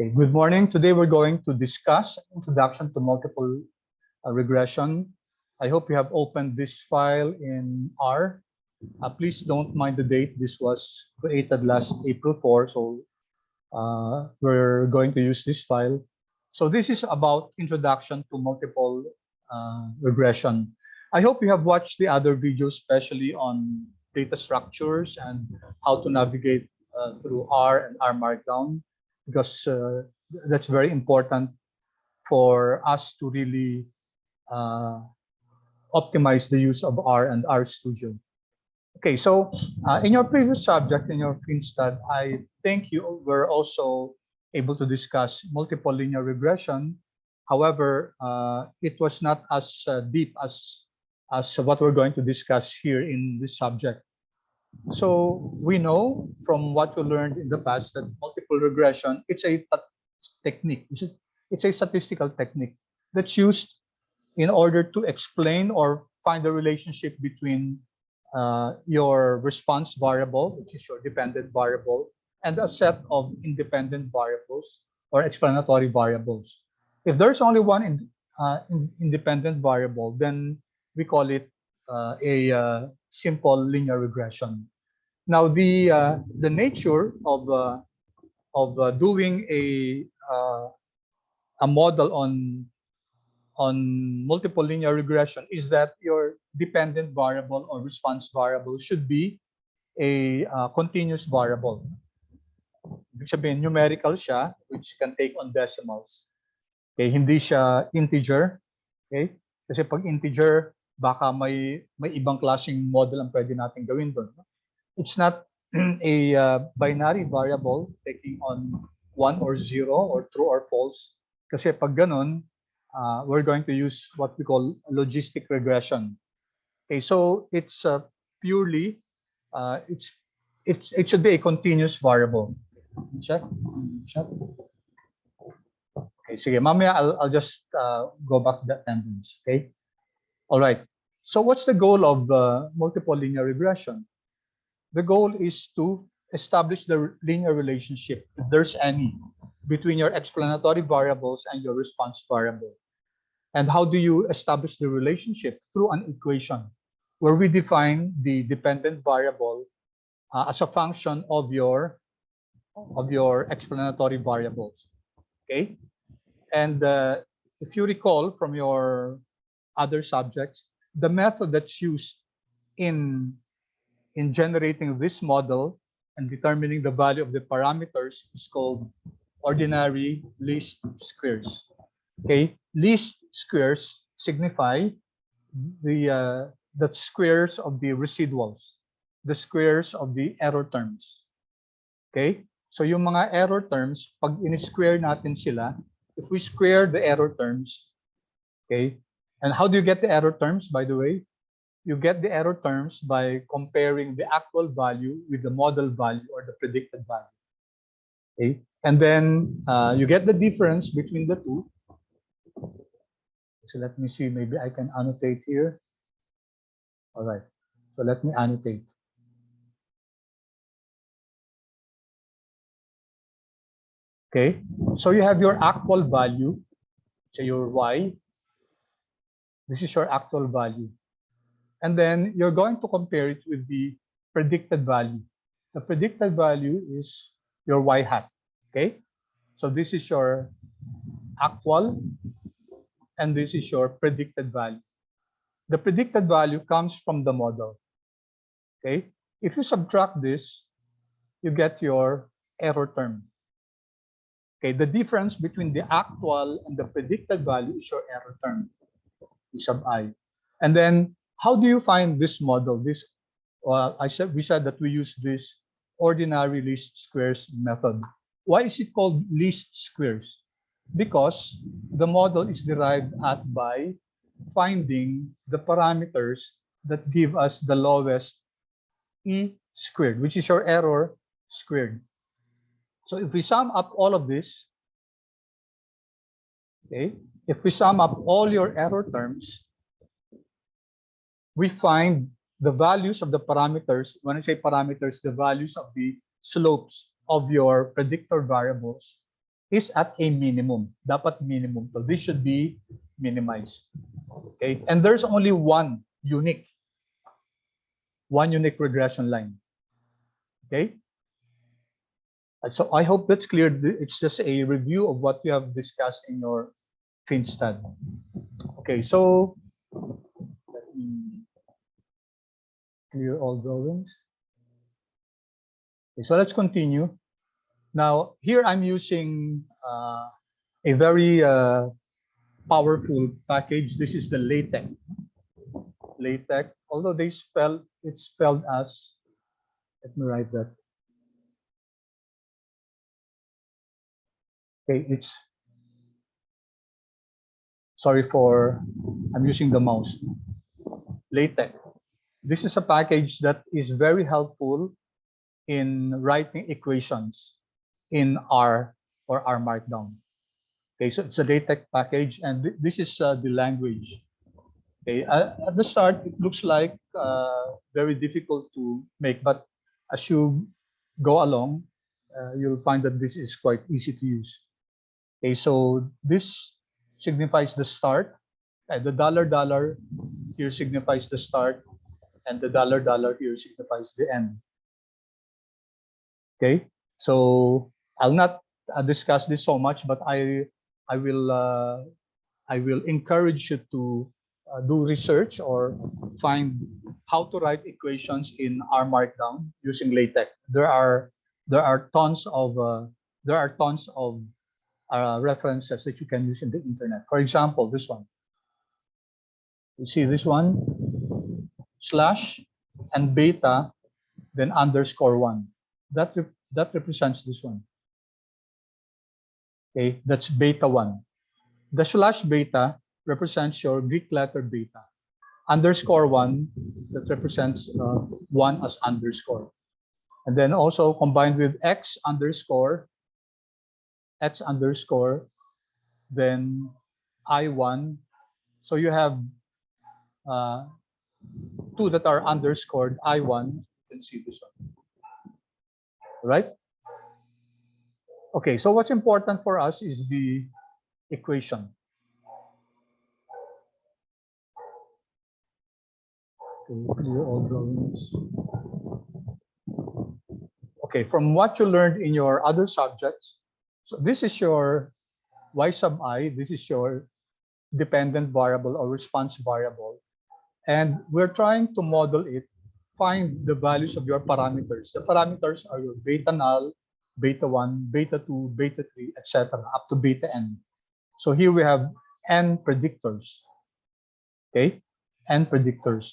Okay, good morning. Today we're going to discuss Introduction to Multiple Regression. I hope you have opened this file in R. Please don't mind the date. This was created last April 4, so we're going to use this file. So this is about Introduction to Multiple Regression. I hope you have watched the other videos, especially on data structures and how to navigate through R and R Markdown, because that's very important for us to really uh, optimize the use of R and R Studio. Okay, so in your previous subject, in your FinStat, I think you were also able to discuss multiple linear regression. However, it was not as deep as what we're going to discuss here in this subject. So we know from what we learned in the past that multiple regression, it's a technique. It's a statistical technique that's used in order to explain or find the relationship between your response variable, which is your dependent variable, and a set of independent variables or explanatory variables. If there's only one independent variable, then we call it a simple linear regression. Now, the nature of doing a model on multiple linear regression is that your dependent variable or response variable should be a continuous variable. Ibig sabihin, numerical siya, which can take on decimals. Okay, hindi siya integer. Okay? Kasi pag integer, baka may ibang klaseng model ang pwede natin gawin doon. It's not a binary variable taking on 1 or 0 or true or false. Kasi pag ganun, we're going to use what we call logistic regression. Okay, so it's purely it should be a continuous variable. Check. Okay, sige, mamaya I'll just go back to the attendance. Okay. All right. So what's the goal of multiple linear regression? The goal is to establish the linear relationship, if there's any, between your explanatory variables and your response variable. And how do you establish the relationship? Through an equation where we define the dependent variable as a function of your explanatory variables. Okay? And if you recall from your other subjects, the method that's used in generating this model and determining the value of the parameters is called ordinary least squares. Okay, least squares signify the squares of the residuals, the squares of the error terms. Okay, so yung mga error terms, pag in-square natin sila, if we square the error terms, okay, and how do you get the error terms, by the way? You get the error terms by comparing the actual value with the model value or the predicted value. Okay, and then you get the difference between the two. So let me see, maybe I can annotate here. All right, so let me annotate. Okay, so you have your actual value, so your y. This is your actual value. And then you're going to compare it with the predicted value. The predicted value is your y hat. Okay, so this is your actual and this is your predicted value. The predicted value comes from the model. Okay, if you subtract this, you get your error term. Okay, the difference between the actual and the predicted value is your error term, E sub I. And then how do you find this model? This we said that we use this ordinary least squares method. Why is it called least squares? Because the model is derived by finding the parameters that give us the lowest E squared, which is your error squared. So if we sum up all of this, okay, if we sum up all your error terms, we find the values of the parameters. When I say parameters, the values of the slopes of your predictor variables is at a minimum. Dapat minimum. So this should be minimized. Okay, and there's only one unique regression line. Okay, so I hope that's clear. It's just a review of what you have discussed in your FinStat. Okay, so let me clear all drawings. Okay, so let's continue. Now here I'm using a very powerful package. This is the LaTeX. LaTeX, although it's spelled as, let me write that. Okay, I'm using the mouse. LaTeX. This is a package that is very helpful in writing equations in R or R Markdown. Okay, so it's a LaTeX package, and this is the language. Okay, at the start, it looks like very difficult to make, but as you go along, you'll find that this is quite easy to use. Okay, so this signifies the start, and the $$ here signifies the start, and the $$ here signifies the end. Okay, so I'll not discuss this so much, but I will encourage you to do research or find how to write equations in R Markdown using LaTeX. There are tons of references that you can use in the internet. For example, this one. You see this one, slash and beta, then _1. That represents this one. Okay, that's beta 1. The slash beta represents your Greek letter beta. _1, that represents 1 as underscore. And then also combined with x underscore, then I1. So you have two that are underscored, I1. You can see this one. Right? Okay, so what's important for us is the equation. Okay, clear all drawings. Okay, from what you learned in your other subjects, so this is your y sub I, this is your dependent variable or response variable. And we're trying to model it, find the values of your parameters. The parameters are your beta null, beta 1, beta 2, beta 3, etc., up to beta n. So here we have n predictors. Okay, n predictors.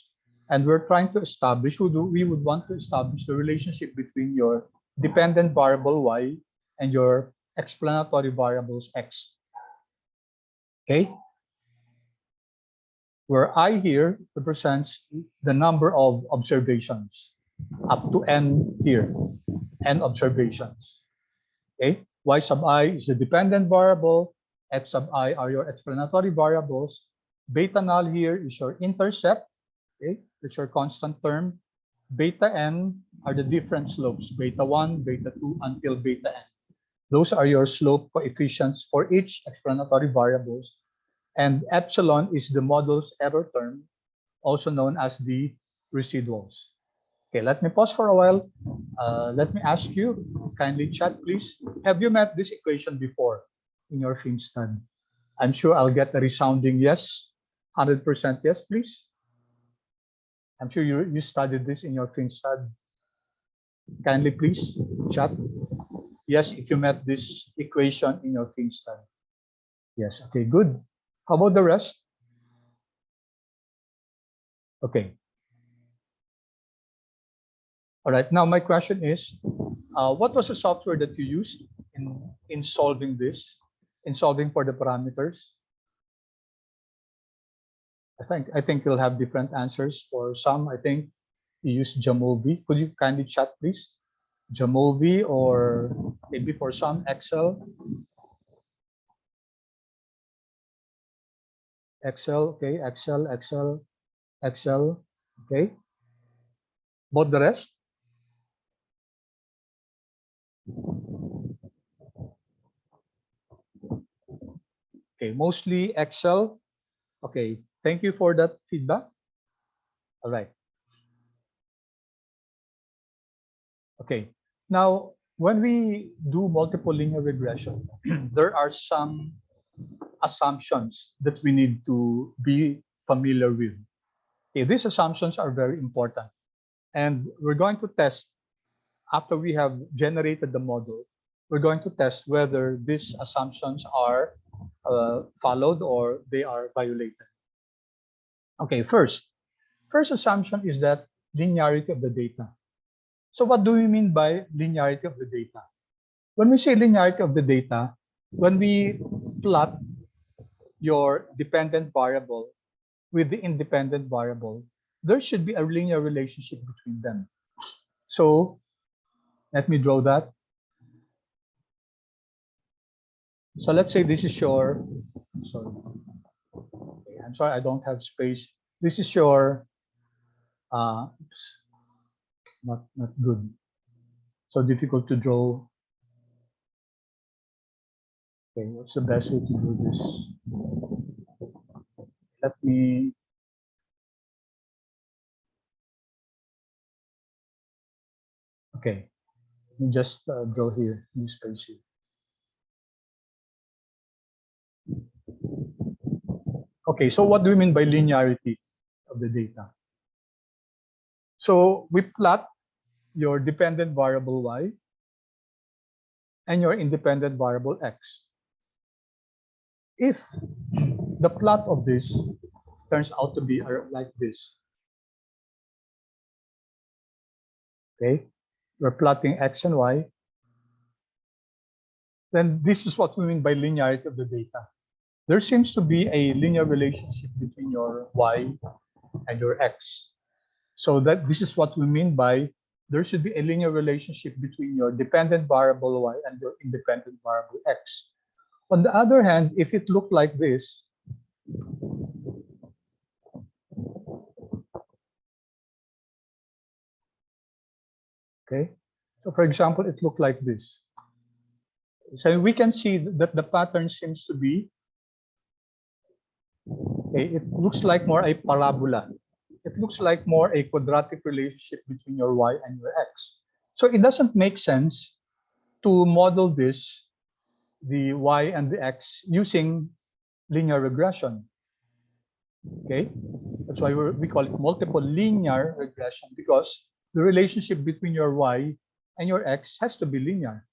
And we're trying to establish, we would want to establish the relationship between your dependent variable y and your explanatory variables x. Okay, where I here represents the number of observations up to n here, n observations. Okay, y sub I is the dependent variable, x sub I are your explanatory variables, beta null here is your intercept, okay, it's your constant term, beta n are the different slopes, beta 1, beta 2, until beta n. Those are your slope coefficients for each explanatory variables. And epsilon is the model's error term, also known as the residuals. Okay, let me pause for a while. Let me ask you, kindly chat, please. Have you met this equation before in your FinStat? I'm sure I'll get a resounding yes, 100% yes, please. I'm sure you studied this in your FinStat. Kindly, please, chat. Yes, if you met this equation in your FinStat. Yes, okay, good. How about the rest? Okay. All right, now my question is, what was the software that you used in solving this, in solving for the parameters? I think you'll have different answers. For some, I think you use Jamovi. Could you kindly chat, please? Jamovi, or maybe for some, Excel. Okay, Excel, okay. About the rest? Okay, mostly Excel. Okay, thank you for that feedback. All right. Okay, now when we do multiple linear regression, there are some assumptions that we need to be familiar with. Okay, these assumptions are very important. And we're going to test, after we have generated the model, we're going to test whether these assumptions are followed or they are violated. Okay, first assumption is that linearity of the data. So what do we mean by linearity of the data? When we say linearity of the data, when we plot your dependent variable with the independent variable, there should be a linear relationship between them. So let me draw that. So let's say this is your, sorry, okay, I'm sorry, I don't have space. This is your, oops, not good. So difficult to draw. Okay, what's the best way to do this? Let me, okay, let me just draw here, this space here. Okay, so what do we mean by linearity of the data? So we plot your dependent variable y and your independent variable x. If the plot of this turns out to be like this, okay, we're plotting x and y, then this is what we mean by linearity of the data. There seems to be a linear relationship between your y and your x. So that this is what we mean by there should be a linear relationship between your dependent variable y and your independent variable x. On the other hand, if it looked like this, okay, so for example, it looked like this. So we can see that the pattern seems to be, okay, it looks like more a parabola. It looks like more a quadratic relationship between your y and your x. So it doesn't make sense to model this, the y and the x, using linear regression. Okay, that's why we call it multiple linear regression, because the relationship between your y and your x has to be linear.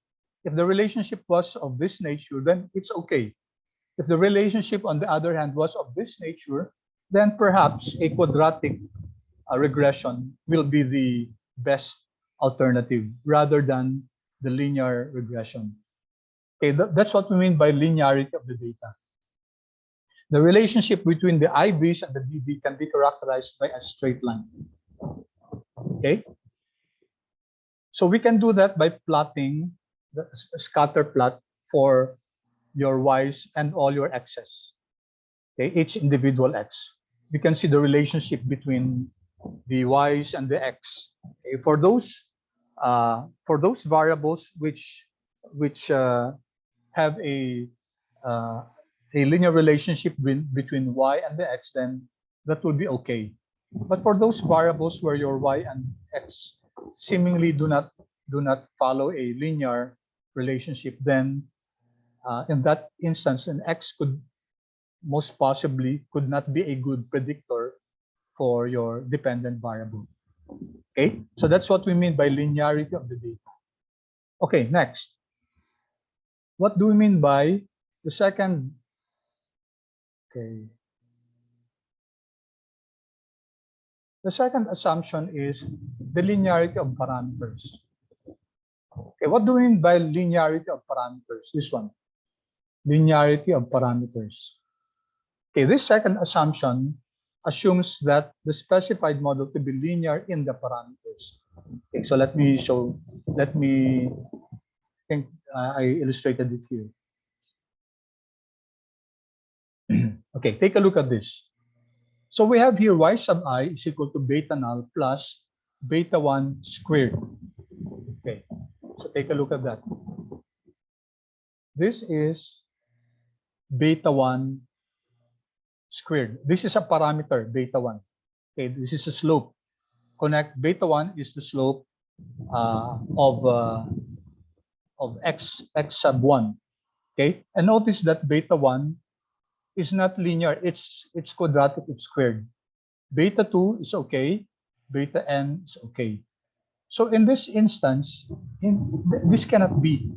If the relationship was of this nature, then it's okay. If the relationship, on the other hand, was of this nature, then perhaps a quadratic regression will be the best alternative rather than the linear regression. Okay, that's what we mean by linearity of the data. The relationship between the IVs and the DV can be characterized by a straight line. Okay, so we can do that by plotting the scatter plot for your y's and all your x's. Okay, each individual x. We can see the relationship between the y's and the x. Okay, for those variables which have uh, a linear relationship between y and the x, then that will be okay. But for those variables where your y and x seemingly do not follow a linear relationship, then in that instance, an x most possibly could not be a good predictor for your dependent variable. Okay, so that's what we mean by linearity of the data. Okay, next. What do we mean by the second? Okay. The second assumption is the linearity of parameters. Okay, what do we mean by linearity of parameters? This one, linearity of parameters. Okay, this second assumption assumes that the specified model to be linear in the parameters. Okay, so let me think I illustrated it here. Okay, take a look at this. So we have here y sub I is equal to beta null plus beta 1 squared. Okay, so take a look at that. This is beta 1 squared. This is a parameter, beta 1. Okay, this is a slope. Connect beta 1 is the slope of x sub 1. Okay, and notice that beta 1 is not linear, it's quadratic, it's squared. Beta 2 is okay, beta n is okay. So in this instance, this cannot be.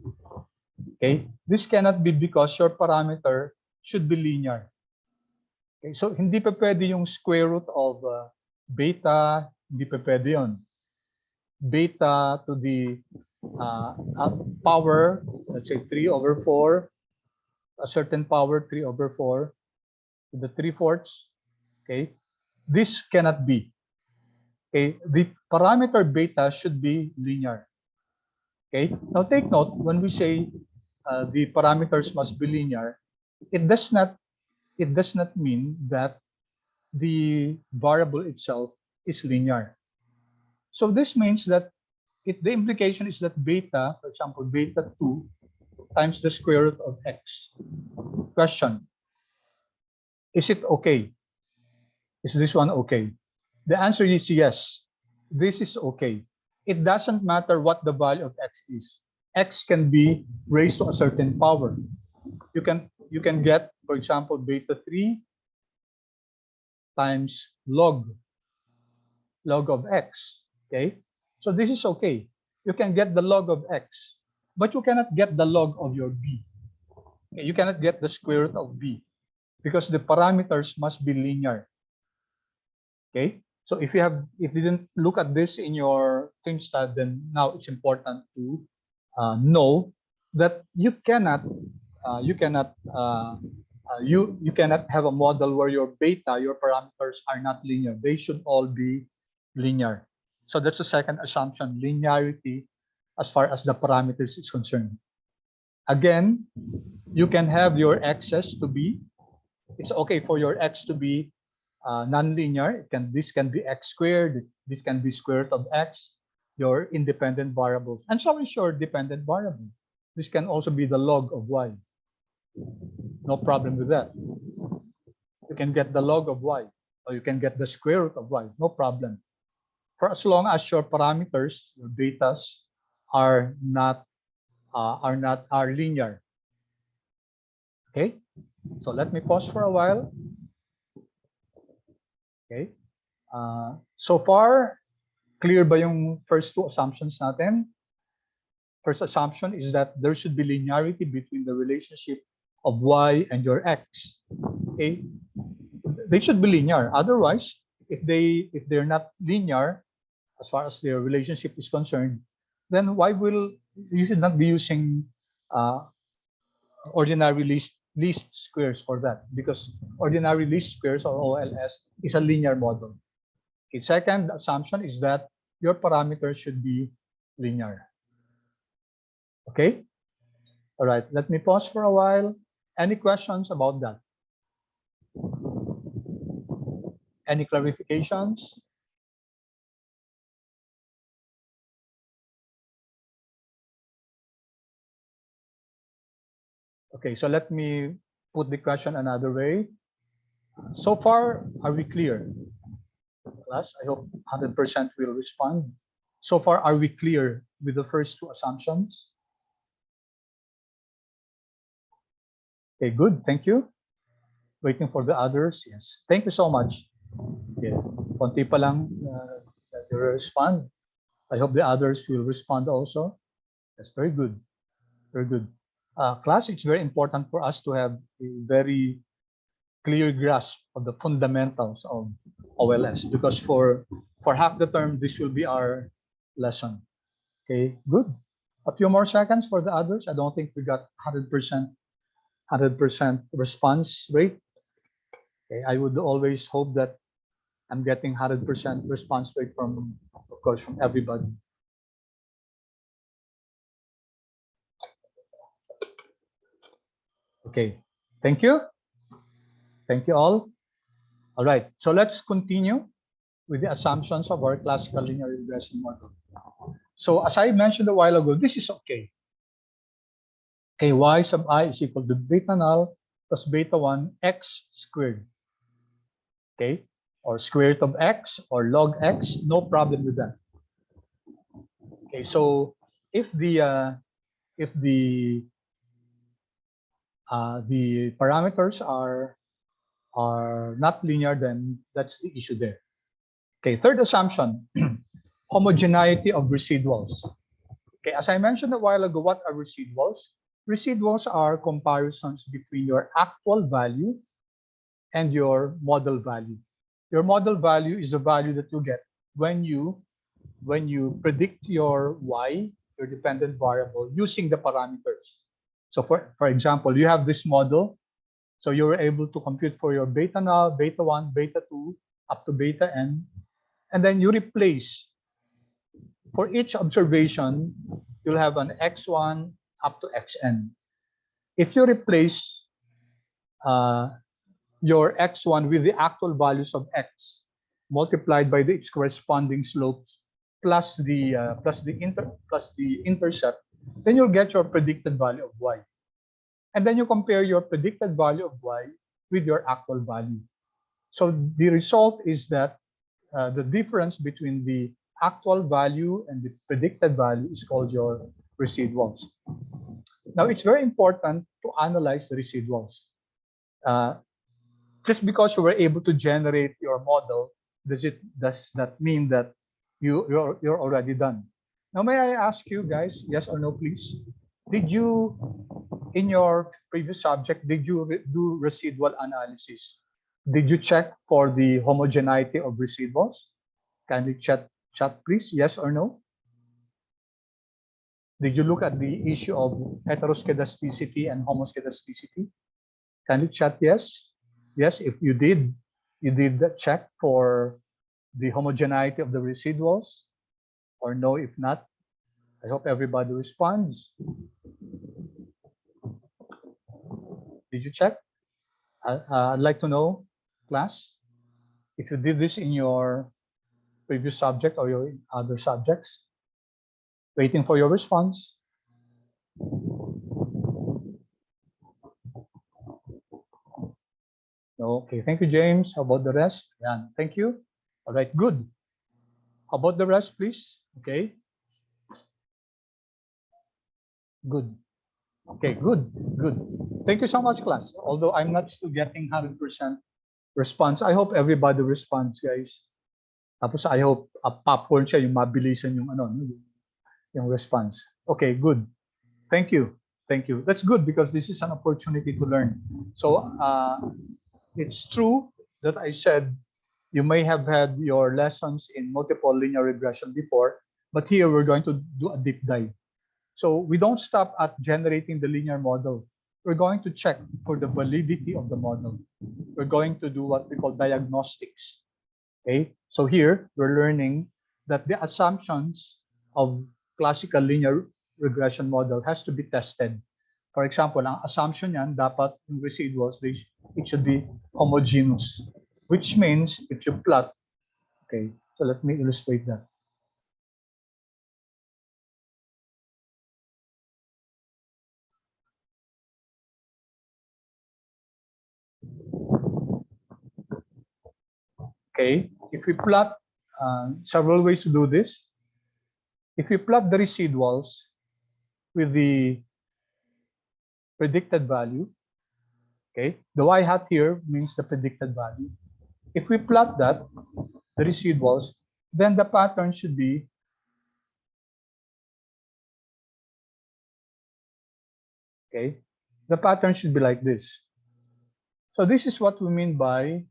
Okay, this cannot be because your parameter should be linear. Okay, so hindi pa pwede yung square root of beta, hindi pa pwede yun. Beta to the power, let's say 3 over 4, a certain power 3 over 4 to the 3/4. Okay, this cannot be. Okay, the parameter beta should be linear. Okay, now take note when we say the parameters must be linear, it does not mean that the variable itself is linear. So this means that the implication is that beta, for example, beta 2 times the square root of x. Question, is it okay? Is this one okay? The answer is yes. This is okay. It doesn't matter what the value of x is. X can be raised to a certain power. You can get, for example, beta 3 times log of x. Okay, so this is okay. You can get the log of x, but you cannot get the log of your b. Okay? You cannot get the square root of b because the parameters must be linear. Okay, so if you didn't look at this in your FINTSAR, then now it's important to know that you cannot have a model where your beta, your parameters are not linear. They should all be linear. So that's the second assumption, linearity as far as the parameters is concerned. Again, you can have your x's to be, it's okay for your x to be non-linear. This can be x squared, this can be square root of x, your independent variables, and so is your dependent variable. This can also be the log of y. No problem with that. You can get the log of y, or you can get the square root of y, no problem. For as long as your parameters, your betas, are linear. Okay, so let me pause for a while. Okay, so far, clear ba yung first two assumptions natin? First assumption is that there should be linearity between the relationship of y and your x. Okay, they should be linear. Otherwise, if they're not linear as far as their relationship is concerned, then you should not be using ordinary least squares for that, because ordinary least squares or OLS is a linear model. Okay, second assumption is that your parameters should be linear. Okay, all right, let me pause for a while. Any questions about that? Any clarifications? Okay, so let me put the question another way. So far, are we clear? Class, I hope 100% will respond. So far, are we clear with the first two assumptions? Okay, good, thank you. Waiting for the others, yes. Thank you so much. Okay, konti pa lang that you respond. I hope the others will respond also. That's very good, very good. Class, it's very important for us to have a very clear grasp of the fundamentals of OLS, because for half the term, this will be our lesson. Okay, good. A few more seconds for the others. I don't think we got 100% response rate. Okay, I would always hope that I'm getting 100% response rate from, of course, from everybody. Okay, thank you. Thank you all. All right, so let's continue with the assumptions of our classical linear regression model. So as I mentioned a while ago, this is okay. Okay, y sub I is equal to beta null plus beta 1 x squared. Okay, or square root of x or log x, no problem with that. Okay, so if the parameters are not linear, then that's the issue there. Okay, third assumption, homogeneity of residuals. Okay, as I mentioned a while ago, what are residuals? Residuals are comparisons between your actual value and your model value. Your model value is the value that you get when you predict your y, your dependent variable, using the parameters. So for example, you have this model, so you were able to compute for your beta null, beta 1, beta 2, up to beta n, and then you replace. For each observation, you'll have an x1 up to xn. If you replace uh, your x1 with the actual values of x multiplied by its corresponding slopes plus the intercept, then you'll get your predicted value of y. And then you compare your predicted value of y with your actual value. So the result is that the difference between the actual value and the predicted value is called your residuals. Now, it's very important to analyze the residuals. Just because you were able to generate your model, does that mean that you're already done? Now, may I ask you guys, yes or no, please? Did you, in your previous subject, did you do residual analysis? Did you check for the homogeneity of residuals? Kindly chat, please, yes or no? Did you look at the issue of heteroskedasticity and homoskedasticity? Kindly chat yes. Yes, if you did the check for the homogeneity of the residuals, or no, if not. I hope everybody responds. Did you check? I'd like to know, class, if you did this in your previous subject or your other subjects. Waiting for your response. Okay, thank you, James. How about the rest? Yeah, thank you. All right, good. How about the rest, please? Okay. Good. Okay, good. Thank you so much, class. Although I'm not still getting 100% response, I hope everybody responds, guys. Tapos I hope popcorn siya, yung mabilisan yung yung response. Okay, good. Thank you. That's good because this is an opportunity to learn. So it's true that I said you may have had your lessons in multiple linear regression before, but here we're going to do a deep dive. So we don't stop at generating the linear model. We're going to check for the validity of the model. We're going to do what we call diagnostics. Okay, so here we're learning that the assumptions of classical linear regression model has to be tested. For example, ang assumption yan, dapat yung residuals, it should be homogeneous, which means if you plot, okay, so let me illustrate that. Okay, if we plot, several ways to do this. If we plot the residuals with the predicted value, okay, the y hat here means the predicted value. If we plot that, the residuals, then the pattern should be okay. The pattern should be like this. So this is what we mean by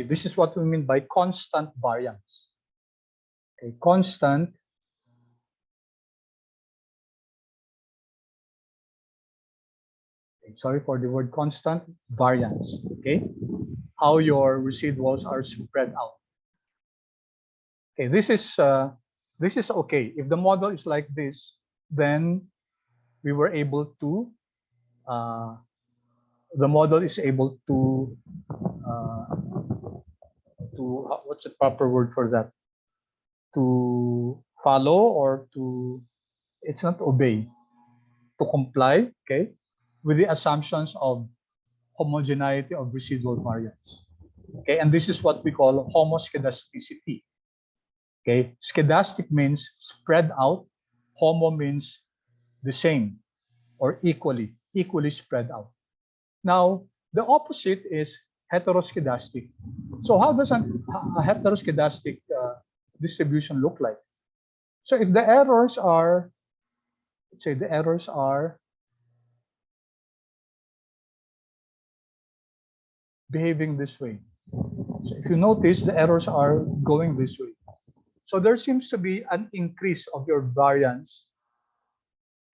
this is what we mean by constant variance. Okay, constant sorry for the word constant variance. Okay, how your residuals are spread out. Okay, this is okay. If the model is like this, then we were able to the model is able to what's the proper word for that? To follow or to it's not obey. to comply, okay, with the assumptions of homogeneity of residual variance. Okay, and this is what we call homoskedasticity. Okay, skedastic means spread out, homo means the same or equally spread out. Now, the opposite is heteroskedastic. So how does a heteroskedastic distribution look like? So if the errors are, let's say the errors are behaving this way. So if you notice, the errors are going this way. So there seems to be an increase of your variance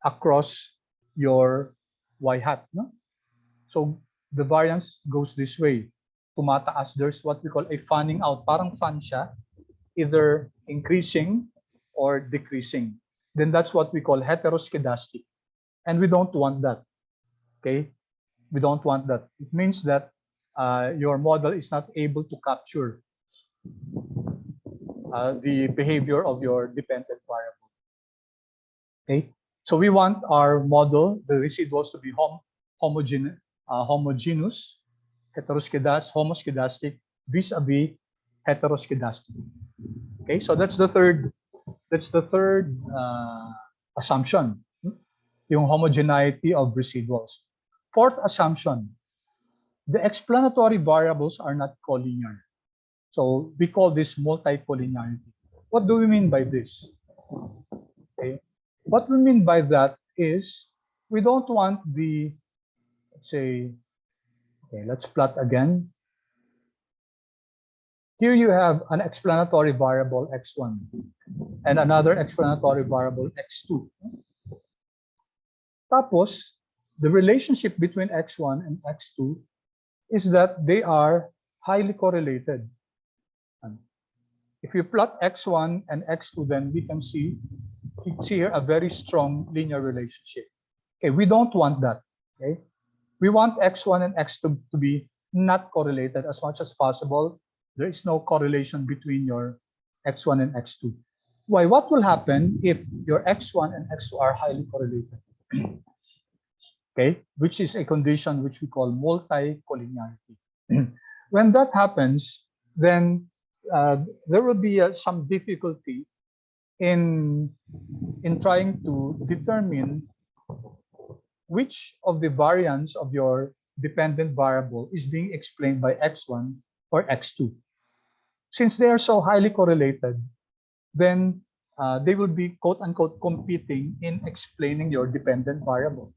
across your y hat. No? So the variance goes this way. Tumataas. There's what we call a fanning out. Parang fan siya, either increasing or decreasing. Then that's what we call heteroskedastic. And we don't want that. Okay? We don't want that. It means that your model is not able to capture the behavior of your dependent variable. Okay? So we want our model, the residuals, to be homogeneous, homoskedastic vis-a-vis heteroskedastic. Okay, so that's the third assumption, yung homogeneity of residuals. Fourth assumption, the explanatory variables are not collinear. So we call this multi-collinearity. What do we mean by this? Okay, what we mean by that is we don't want the, let's say, okay, let's plot again. Here you have an explanatory variable x1 and another explanatory variable x2. Tapos, the relationship between x1 and x2 is that they are highly correlated. If you plot x1 and x2, then we can see here a very strong linear relationship. Okay, we don't want that. Okay, we want x1 and x2 to be not correlated as much as possible. There is no correlation between your x1 and x2. Why? What will happen if your x1 and x2 are highly correlated? Okay, which is a condition which we call multi-collinearity. When that happens, then there will be some difficulty in trying to determine which of the variance of your dependent variable is being explained by x1 or x2. Since they are so highly correlated, then they will be quote-unquote competing in explaining your dependent variable.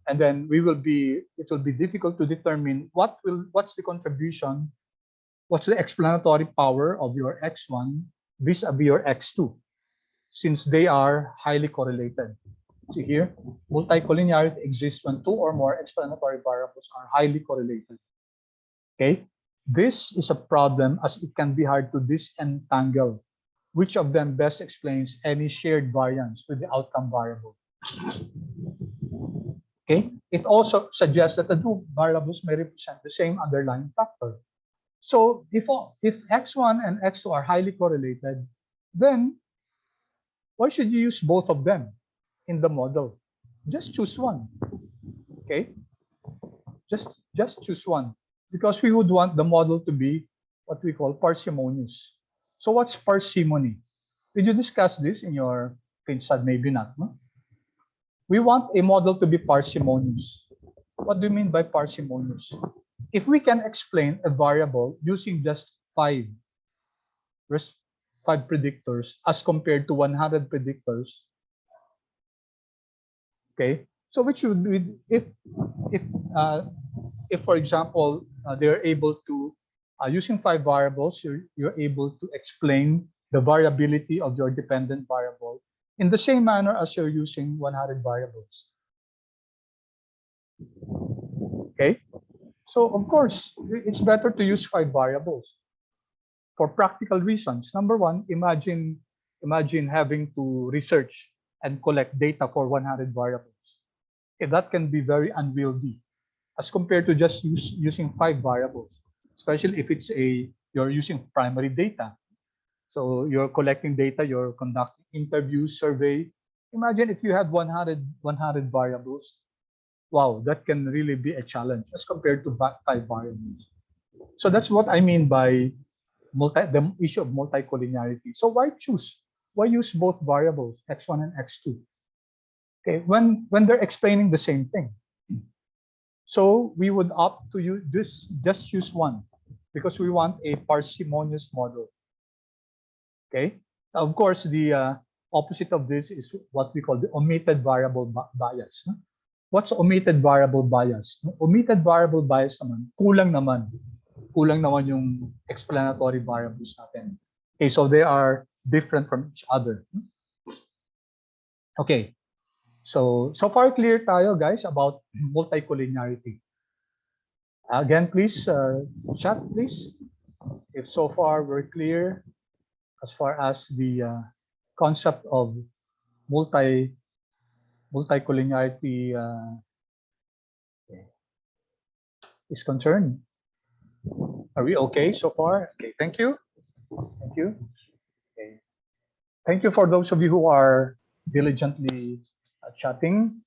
And then it will be difficult to determine what's the contribution, what's the explanatory power of your x1 vis-a-vis your x2, since they are highly correlated. See here, multi-collinearity exists when two or more explanatory variables are highly correlated. Okay, this is a problem as it can be hard to disentangle which of them best explains any shared variance with the outcome variable. Okay, it also suggests that the two variables may represent the same underlying factor. So if x1 and x2 are highly correlated, then why should you use both of them in the model? Just choose one. Okay, just choose one, because we would want the model to be what we call parsimonious. So what's parsimony? Did you discuss this in your FINTSAR? Maybe not. No? We want a model to be parsimonious. What do you mean by parsimonious? If we can explain a variable using just five predictors as compared to 100 predictors, okay, so which would be if for example they're able to using five variables, you're able to explain the variability of your dependent variable in the same manner as you're using 100 variables. Okay, so of course it's better to use five variables for practical reasons. Number one, imagine having to research and collect data for 100 variables. Okay, that can be very unwieldy as compared to just using five variables, especially if you're using primary data. So you're collecting data, you're conducting interviews, survey, Imagine if you had 100 variables. Wow, that can really be a challenge as compared to 5 variables. So that's what I mean by the issue of multicollinearity. So why choose? Why use both variables, x1 and x2? Okay, when they're explaining the same thing. So we would opt to use this, just use one, because we want a parsimonious model. Okay. Of course, the opposite of this is what we call the omitted variable bias. No? What's omitted variable bias? Omitted variable bias naman, kulang naman. Kulang naman yung explanatory variables natin. Okay, so they are different from each other. Okay, so far clear tayo, guys, about multicollinearity. Again, please, chat, please. If so far we're clear as far as the concept of multicollinearity is concerned. Are we okay so far? Okay, thank you. Thank you. Okay. Thank you for those of you who are diligently chatting.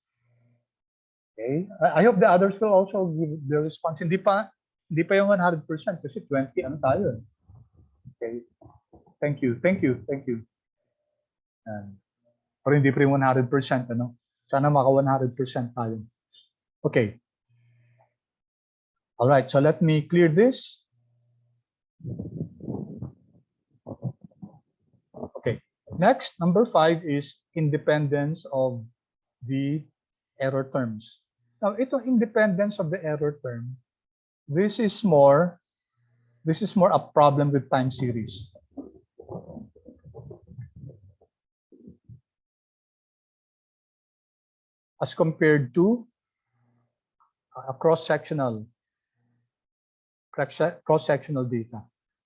Okay. I hope the others will also give their response. Hindi pa yung 100% kasi 20 ano tayo. Okay. Thank you. Thank you. Thank you. Pero hindi pa rin 100%, ano? Sana maka 100% tayo. Okay. All right, so let me clear this. Okay, next, number 5 is independence of the error terms. Now, ito independence of the error term, this is more a problem with time series. As compared to a cross-sectional data.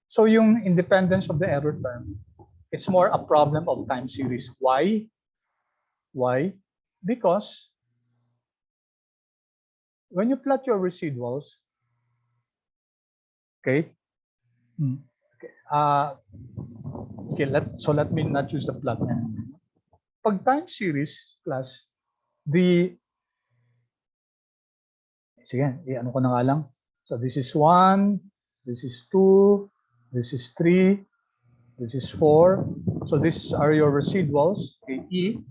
So yung independence of the error term, it's more a problem of time series. Why? Why? Because when you plot your residuals, okay, let me not use the plot. Pag time series class, sige, ano ko na nga lang. So this is 1, this is 2, this is 3, this is 4. So these are your residuals, okay, E,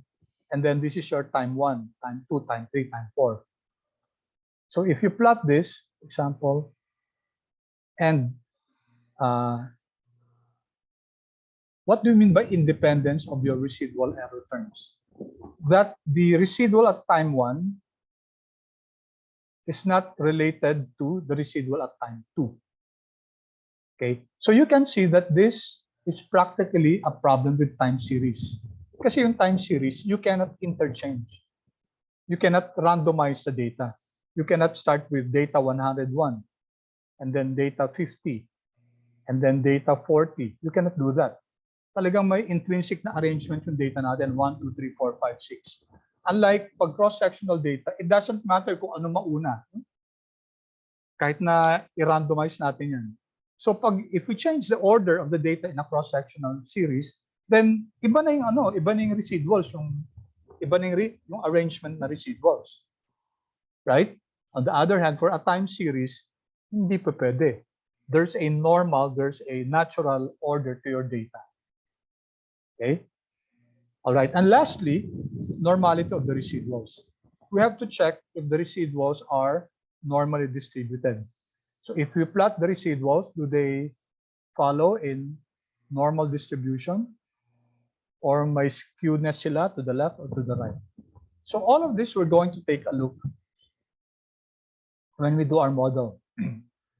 and then this is your time 1, time 2, time 3, time 4. So if you plot this, example, and what do you mean by independence of your residual error terms? That the residual at time 1 is not related to the residual at time 2. Okay, so you can see that this is practically a problem with time series. Kasi yung time series, you cannot interchange. You cannot randomize the data. You cannot start with data 101, and then data 50, and then data 40. You cannot do that. Talagang may intrinsic na arrangement yung data natin, 1, 2, 3, 4, 5, 6. Unlike pag cross-sectional data, it doesn't matter kung ano mauna. Kahit na i-randomize natin yan. So if we change the order of the data in a cross-sectional series, then iba na yung residuals, iba na yung arrangement na residuals. Right? On the other hand, for a time series, hindi pa pwede. There's a natural order to your data. Okay? All right. And lastly, normality of the residuals. We have to check if the residuals are normally distributed. So if we plot the residuals, do they follow in normal distribution, or may skewness sila to the left or to the right? So all of this we're going to take a look when we do our model.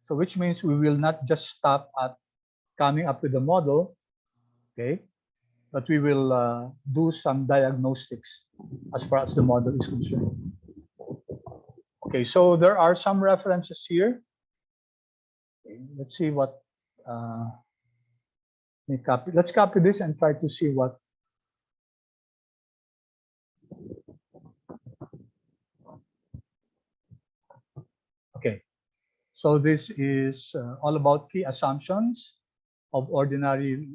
So which means we will not just stop at coming up with the model, okay, but we will do some diagnostics as far as the model is concerned. Okay, so there are some references here. Okay, let's see what, let's copy this and try to see what. Okay, so this is all about key assumptions of ordinary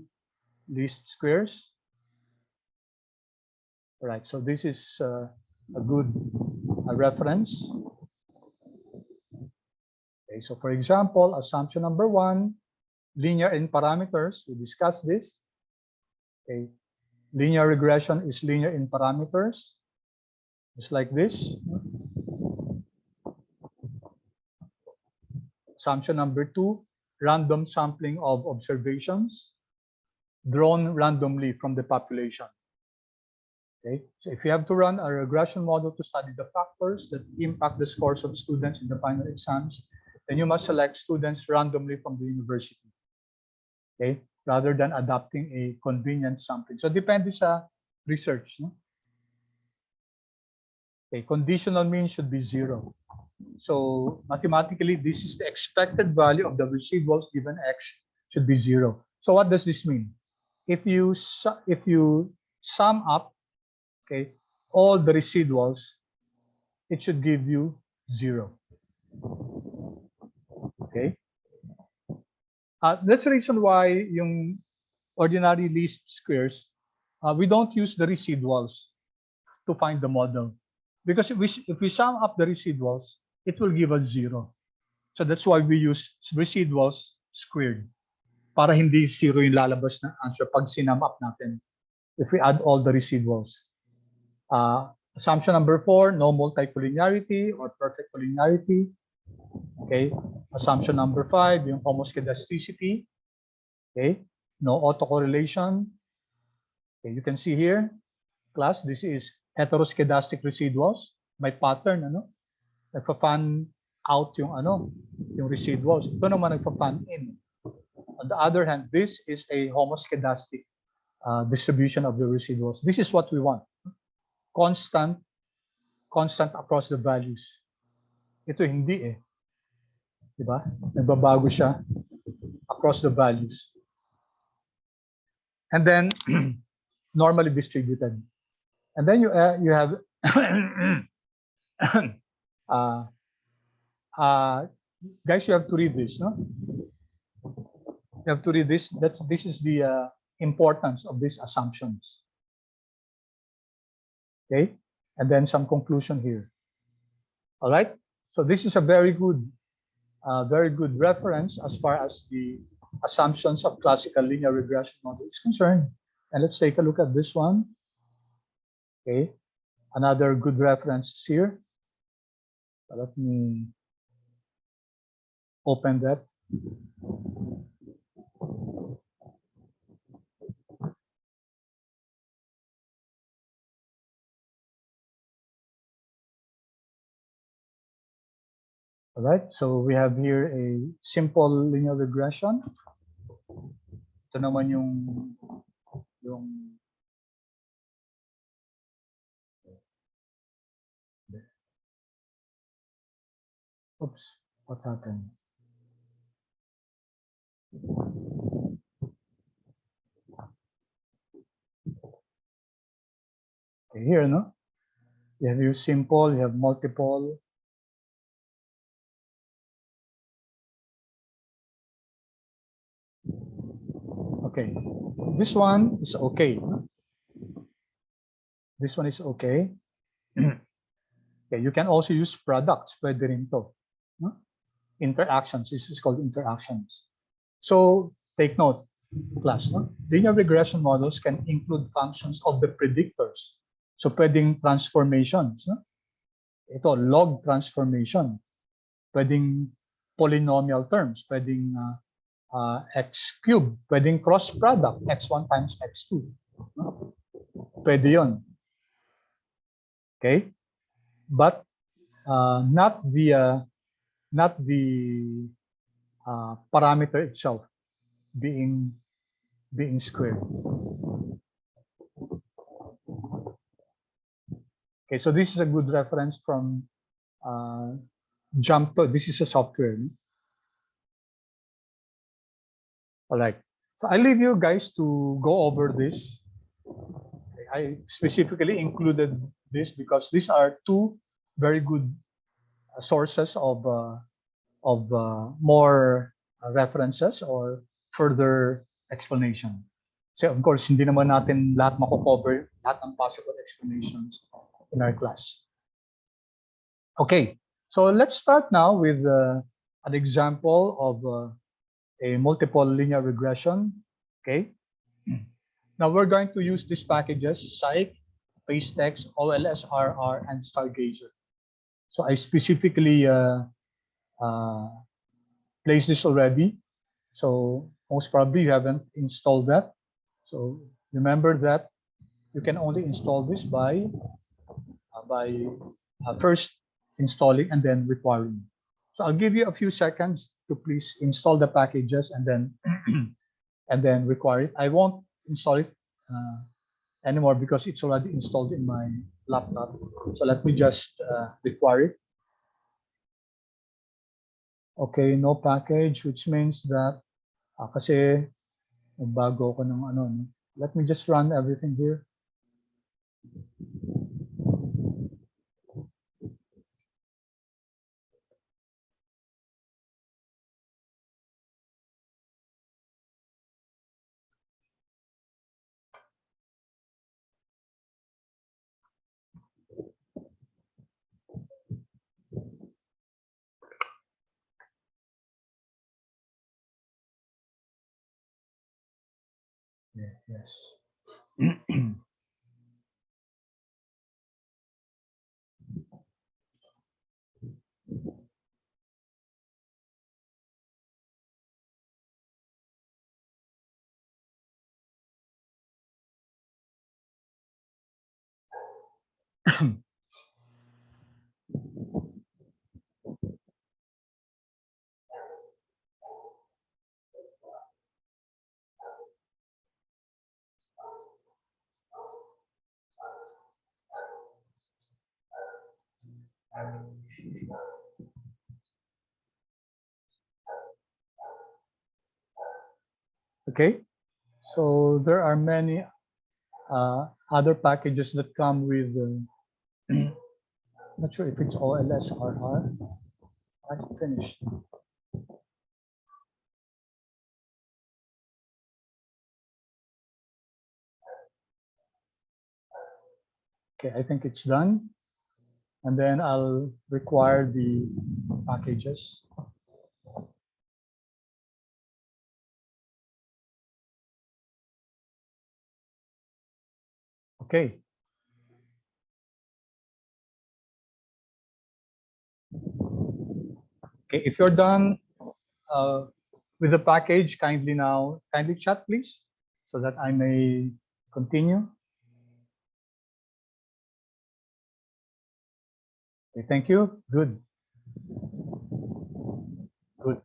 least squares. All right, so this is a good reference. Okay, so for example, assumption number 1, linear in parameters. We discussed this. Okay, linear regression is linear in parameters, just like this. Assumption number 2, random sampling of observations drawn randomly from the population. Okay, so if you have to run a regression model to study the factors that impact the scores of students in the final exams, then you must select students randomly from the university. Okay, rather than adopting a convenient sampling. So depende sa research. No? Okay, conditional mean should be 0. So mathematically, this is the expected value of the residuals given x should be 0. So what does this mean? If you sum up, okay, all the residuals, it should give you 0. Okay. That's the reason why yung ordinary least squares, we don't use the residuals to find the model, because if we sum up the residuals, it will give us 0. So that's why we use residuals squared, para hindi 0 yung lalabas na answer pag sinum up natin if we add all the residuals. Assumption number 4, no multicollinearity or perfect collinearity. Okay. Assumption number 5, yung homoscedasticity. Okay. No autocorrelation. Okay, you can see here, class, this is heteroscedastic residuals. May pattern, ano? Nagpa-fan out yung yung residuals. Ito naman nagpa-fan in. On the other hand, this is a homoscedastic distribution of the residuals. This is what we want. Constant across the values. Ito hindi eh. Diba? Nagbabago siya across the values. And then normally distributed. And then you have guys, you have to read this, no? You have to read this. This is the importance of these assumptions. Okay, and then some conclusion here. All right. So this is a very good reference as far as the assumptions of classical linear regression model is concerned. And let's take a look at this one. Okay, another good reference here. So let me open that. All right, so we have here a simple linear regression. Ito naman yung oops, what happened? Okay, here, no? You have your simple, you have multiple. Okay, this one is okay. No? This one is okay. Okay, you can also use products, pwede rin to. No? Interactions, this is called interactions. So take note, class, no? Linear regression models can include functions of the predictors. So pwedeng transformations, no? Ito, log transformation. Pwedeng polynomial terms, pwedeng x cubed, pwedeng cross product, x1 times x2. No? Pwede yun. Okay? But not the parameter itself being squared. Okay, so this is a good reference from Jump. This is a software. All right, so I leave you guys to go over this. Okay, I specifically included this because these are two very good sources of more references or further explanation. So of course, hindi naman natin lahat mako-cover, lahat ng possible explanations in our class. Okay, so let's start now with an example of a multiple linear regression. Okay, now we're going to use these packages: Psych, PaceText, OLSRR, and Stargazer. So I specifically placed this already. So most probably you haven't installed that. So remember that you can only install this by first installing and then requiring. So I'll give you a few seconds to please install the packages and then and then require it. I won't install it anymore because it's already installed in my laptop. So let me just require it. Okay, no package, which means that kasi bago ko ng ano. No? Let me just run everything here. Yeah, yes. Okay, so there are many other packages that come with, not sure if it's OLSRR. I finished. Okay, I think it's done. And then I'll require the packages. Okay. Okay, if you're done with the package, kindly chat, please, so that I may continue. Okay, thank you. Good. Good.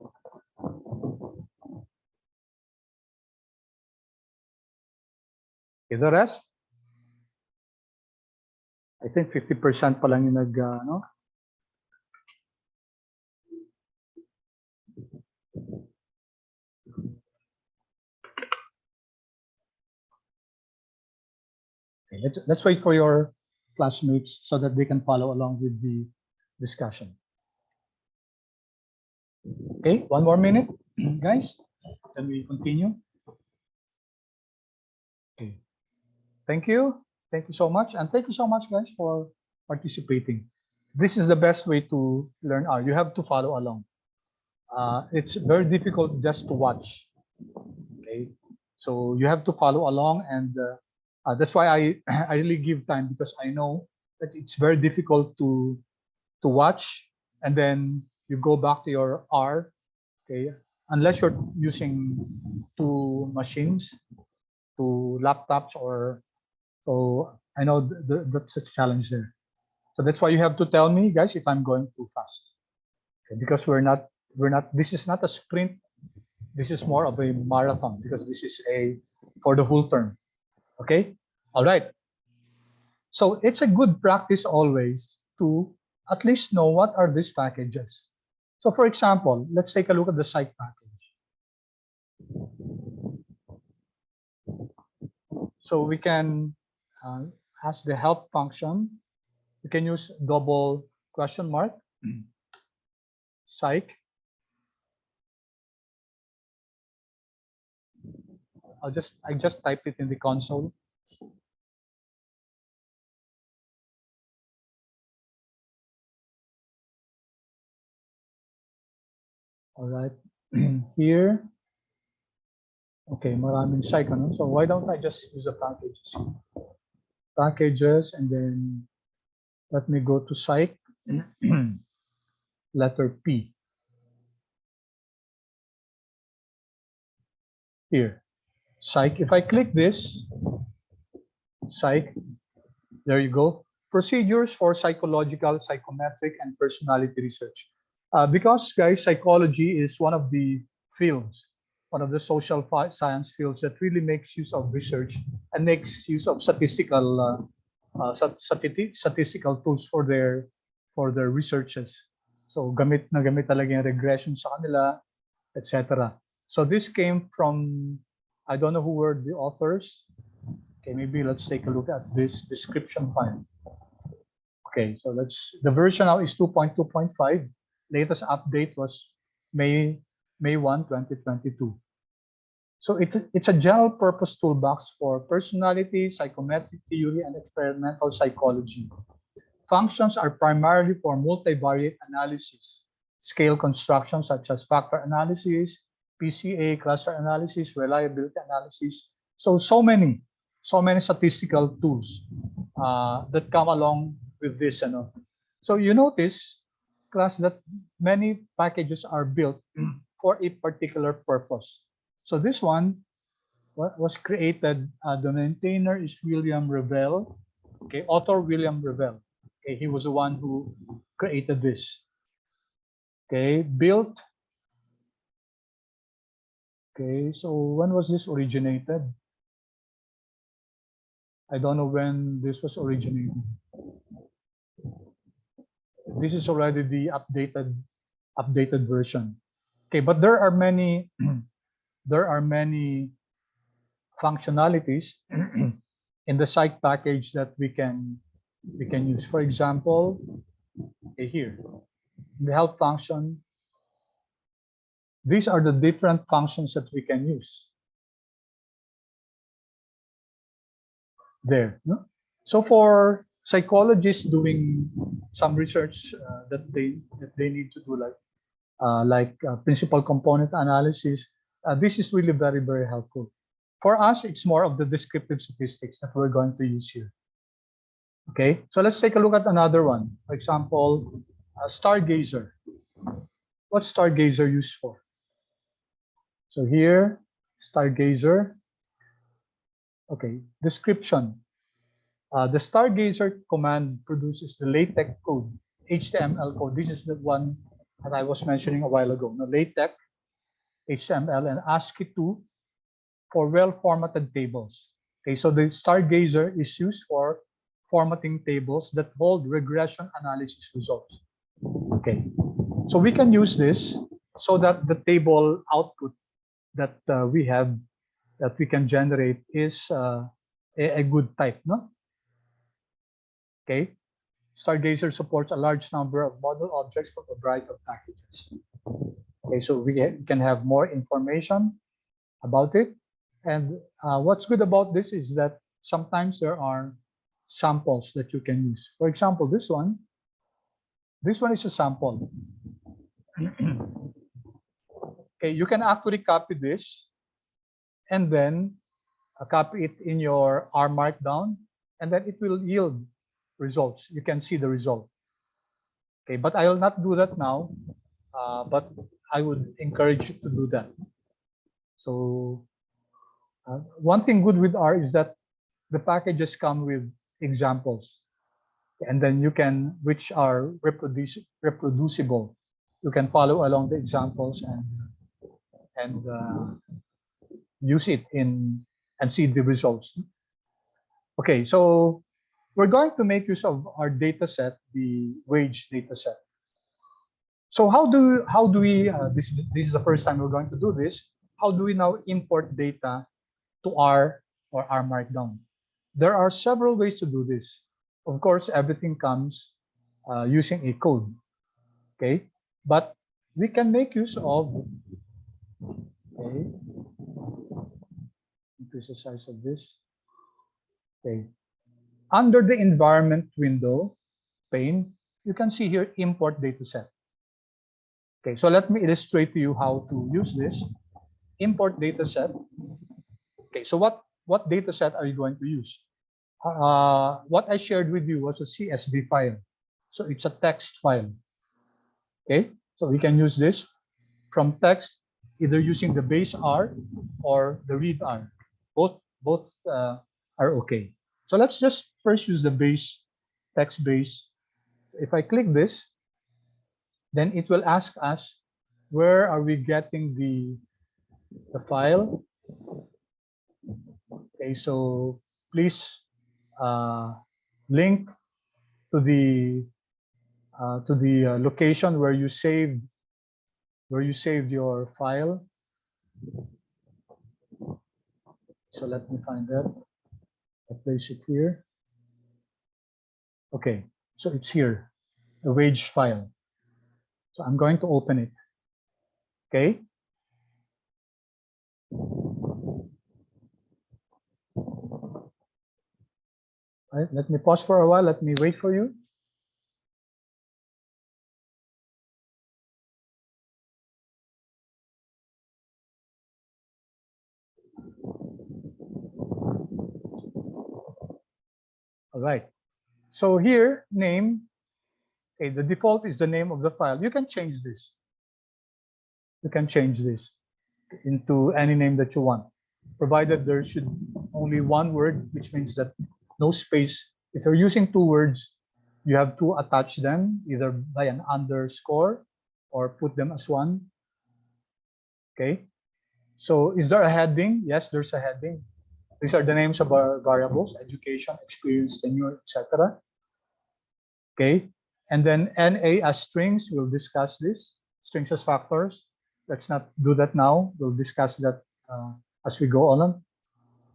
Okay, the rest, I think 50% pa lang yung no? Okay, let's wait for your classmates so that they can follow along with the discussion. Okay, one more minute, guys. Then we continue. Okay. Thank you. Thank you so much. And thank you so much, guys, for participating. This is the best way to learn R. You have to follow along. It's very difficult just to watch. Okay. So you have to follow along, and that's why I really give time, because I know that it's very difficult to watch and then you go back to your R. Okay. Unless you're using two machines, two laptops, or so I know that's a challenge there. So that's why you have to tell me, guys, if I'm going too fast. Okay, because this is not a sprint. This is more of a marathon, because this is for the whole term. Okay. All right. So it's a good practice always to at least know what are these packages. So for example, let's take a look at the Psych package. So we can, as the help function, we can use double question mark, Psych, I just typed it in the console. All right. Here, okay, maraming psych, ano? So why don't I just use the packages? Packages, and then let me go to psych, letter P. Here, psych. If I click this, psych, there you go. Procedures for psychological, psychometric, and personality research. Because, guys, psychology is one of the fields, one of the social science fields that really makes use of research and makes use of statistical tools for their researches. So gamit na gamit talaga yung regression sa kanila, etc. So this came from, I don't know who were the authors. Okay, maybe let's take a look at this description file. Okay, so the version now is 2.2.5. Latest update was May 1, 2022. So it's a general purpose toolbox for personality, psychometric theory, and experimental psychology. Functions are primarily for multivariate analysis, scale construction such as factor analysis, PCA, cluster analysis, reliability analysis. So many statistical tools that come along with this. So you notice, class, that many packages are built for a particular purpose. So this one was created. The maintainer is William Revel. Okay, author William Revel. Okay, he was the one who created this. Okay, built. Okay, so when was this originated? I don't know when this was originated. This is already the updated version. Okay, but there are many there are many functionalities in the psych package that we can use. For example, okay, here the help function. These are the different functions that we can use. There. No? So for psychologists doing some research that they need to do, like principal component analysis, this is really very helpful. For us, it's more of the descriptive statistics that we're going to use here. Okay, so let's take a look at another one. For example, Stargazer. What's Stargazer used for? So here, Stargazer. Okay, description. The Stargazer command produces the LaTeX code, HTML code. This is the one that I was mentioning a while ago. No, LaTeX, HTML, and ASCII2 for well-formatted tables. Okay, so the Stargazer is used for formatting tables that hold regression analysis results. Okay, so we can use this so that the table output that we have, that we can generate, is a good type, no? Okay, Stargazer supports a large number of model objects from a variety of packages. Okay, so we can have more information about it. And what's good about this is that sometimes there are samples that you can use. For example, this one is a sample. Okay, you can actually copy this and then copy it in your R Markdown, and then it will yield results. You can see the result. Okay, but I will not do that now, but I would encourage you to do that. So one thing good with R is that the packages come with examples, and then you can, which are reproducible. You can follow along the examples and use it in and see the results. Okay, so we're going to make use of our data set, the wage data set. So how do we, this is the first time we're going to do this, how do we now import data to R or R Markdown? There are several ways to do this. Of course, everything comes using a code, okay? But we can make use of, okay, increase the size of this. Okay. Under the environment window pane, you can see here import dataset. Okay, so let me illustrate to you how to use this. Import dataset. Okay, so what dataset are you going to use? What I shared with you was a CSV file. So it's a text file. Okay, so we can use this from text, either using the base R or the read R. Both are okay. So let's just first use the base, text base. If I click this, then it will ask us where are we getting the file. Okay, so please link to the location where you saved your file. So let me find that. I place it here. Okay, so it's here, the wage file. So I'm going to open it. Okay. All right, let me pause for a while. Let me wait for you. All right. So here, name. Okay, the default is the name of the file. You can change this. You can change this into any name that you want, provided there should only one word, which means that no space. If you're using two words, you have to attach them either by an underscore or put them as one. Okay. So is there a heading? Yes, there's a heading. These are the names of our variables: education, experience, tenure, etc. Okay. And then NA as strings, we'll discuss this. Strings as factors. Let's not do that now. We'll discuss that as we go on.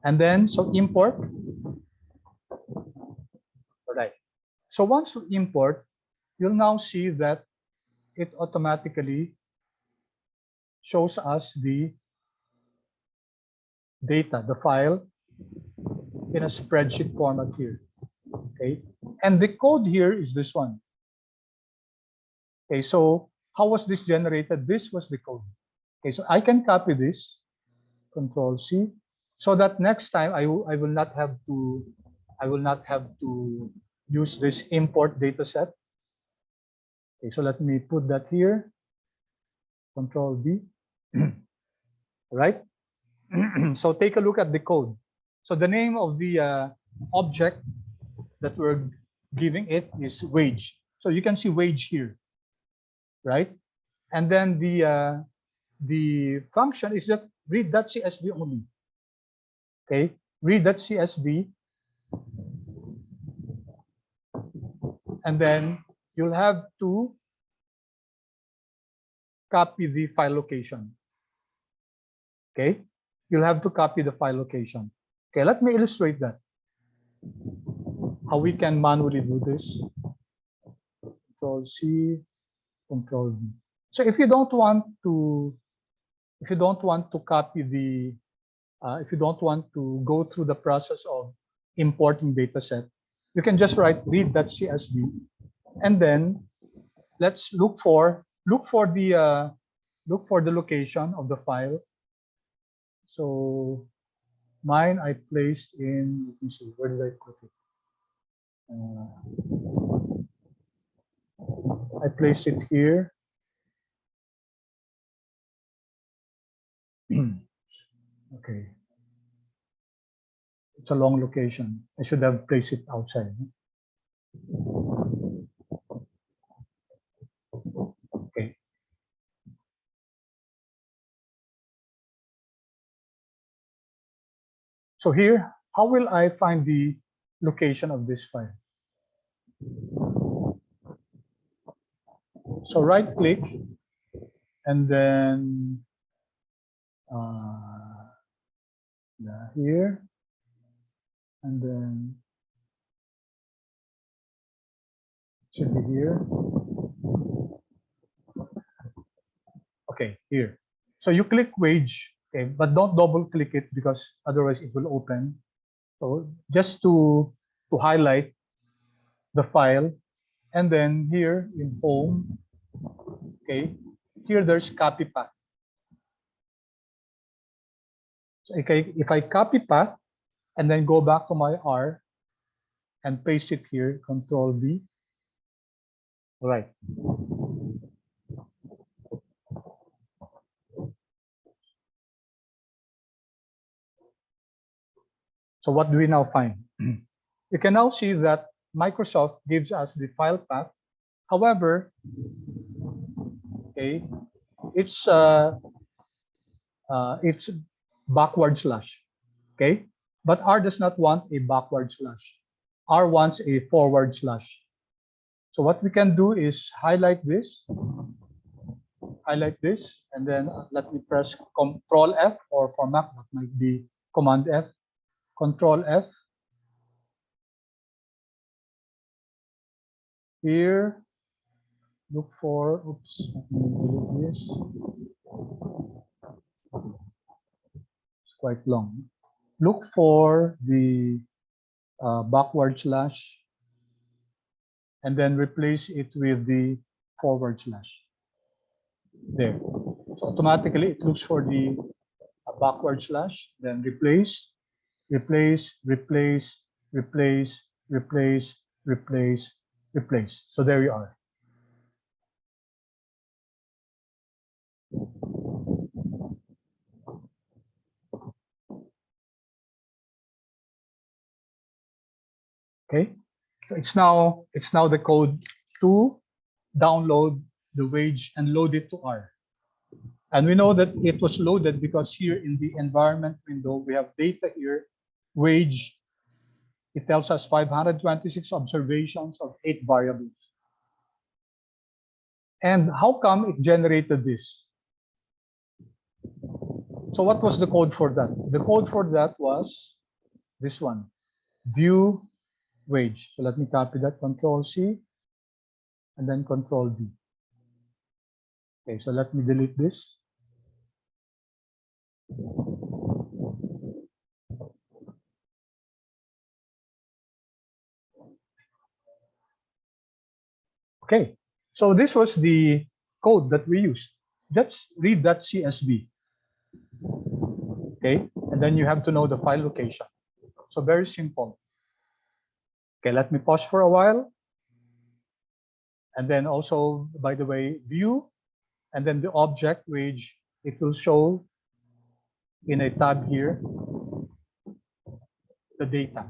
And then, so import. All right. So once you import, you'll now see that it automatically shows us the data, the file, in a spreadsheet format here. Okay. And the code here is this one. Okay. So how was this generated? This was the code. Okay. So I can copy this, Control C, so that next time I will not have to use this import data set. Okay, so let me put that here. Control D. Right? So take a look at the code. So the name of the object that we're giving it is wage. So you can see wage here, right? And then the function is that read.csv only. Okay, read.csv, and then you'll have to copy the file location. Okay, you'll have to copy the file location. Okay, let me illustrate that. How we can manually do this. Control C, Control V. So if you don't want to copy the, if you don't want to go through the process of importing dataset, you can just write read.csv, and then let's look for the location of the file. So mine I placed in, let me see, where did I put it? I placed it here. Okay. It's a long location. I should have placed it outside. Okay. So here, how will I find the location of this file? So right click, and then here, and then it should be here. Okay, here. So you click wage, Okay, but don't double click it because otherwise it will open. So just to highlight the file, and then here in home, okay, here there's copy path. So if I copy path and then go back to my R and paste it here, Control V. All right. So what do we now find? You can now see that Microsoft gives us the file path. However, okay, it's backward slash. Okay, but R does not want a backward slash. R wants a forward slash. So what we can do is highlight this, and then let me press Control F, or for Mac that might be Command F. Control F. Here, look for, oops, let me delete this. It's quite long. Look for the backward slash and then replace it with the forward slash. There. So automatically it looks for the backward slash, then replace, replace, replace, replace, replace, replace, replace. So there we are. Okay. So it's now the code to download the wage and load it to R. And we know that it was loaded because here in the environment window, we have data here, wage. It tells us 526 observations of 8 variables. And how come it generated this? So what was the code for that? The code for that was this one, view wage. So let me copy that, Control C, and then Control V. Okay, so let me delete this. Okay, so this was the code that we used. Just read that CSV. Okay, and then you have to know the file location. So very simple. Okay, let me pause for a while. And then also, by the way, view, and then the object wage, it will show in a tab here, the data.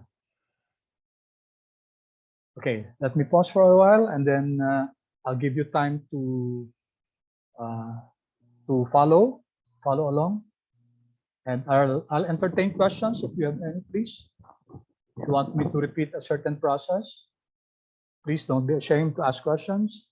Okay, let me pause for a while, and then I'll give you time to follow along. And I'll entertain questions if you have any, please. If you want me to repeat a certain process, please don't be ashamed to ask questions.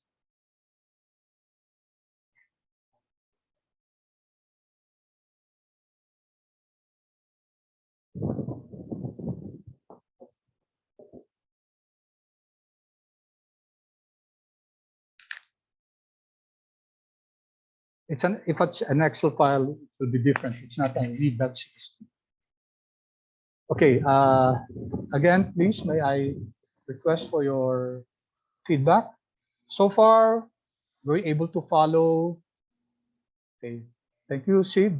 If it's an Excel file, it will be different. It's not a read.csv. Okay. Again, please, may I request for your feedback? So far, were you able to follow? Okay. Thank you, Sid.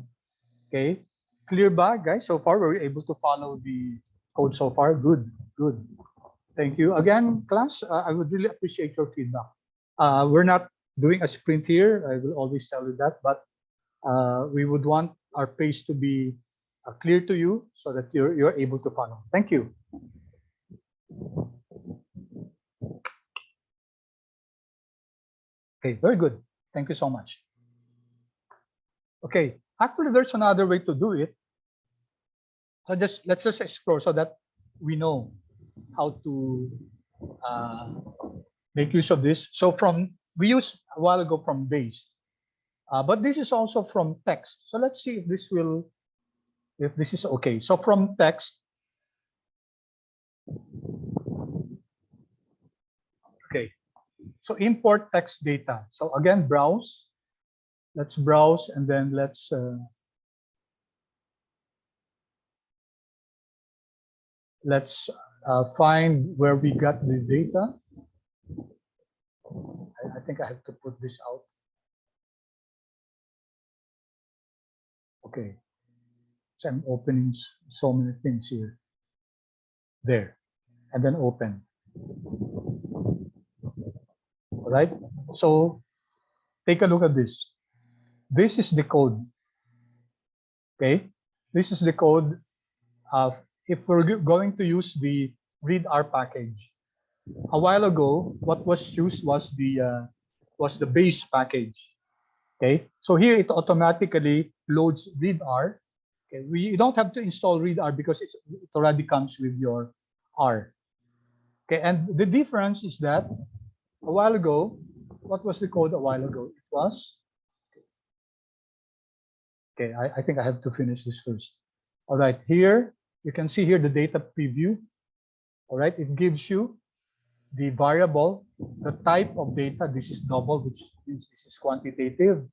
Okay. Clear ba, guys? So far, were you able to follow the code so far? Good. Good. Thank you. Again, class, I would really appreciate your feedback. We're not doing a sprint here. I will always tell you that, but we would want our pace to be clear to you so that you're able to follow. Thank you. Okay, very good. Thank you so much. Okay, actually, there's another way to do it. So let's just explore so that we know how to make use of this. So we used a while ago from base, but this is also from text. So let's see if this is okay. So from text, okay. So import text data. So again, browse. Let's browse and then let's let's find where we got the data. I think I have to put this out. Okay, so I'm opening so many things here. There, and then open. All right, so take a look at this. This is the code. Okay, this is the code. If we're going to use the readr package, a while ago, what was used was the base package. Okay, so here it automatically loads readr. Okay, we don't have to install readr because it already comes with your R. Okay, and the difference is that a while ago, what was the code a while ago? It was, okay, I think I have to finish this first. All right, here, you can see here the data preview. All right, it gives you the variable, the type of data. This is double, which means this is quantitative,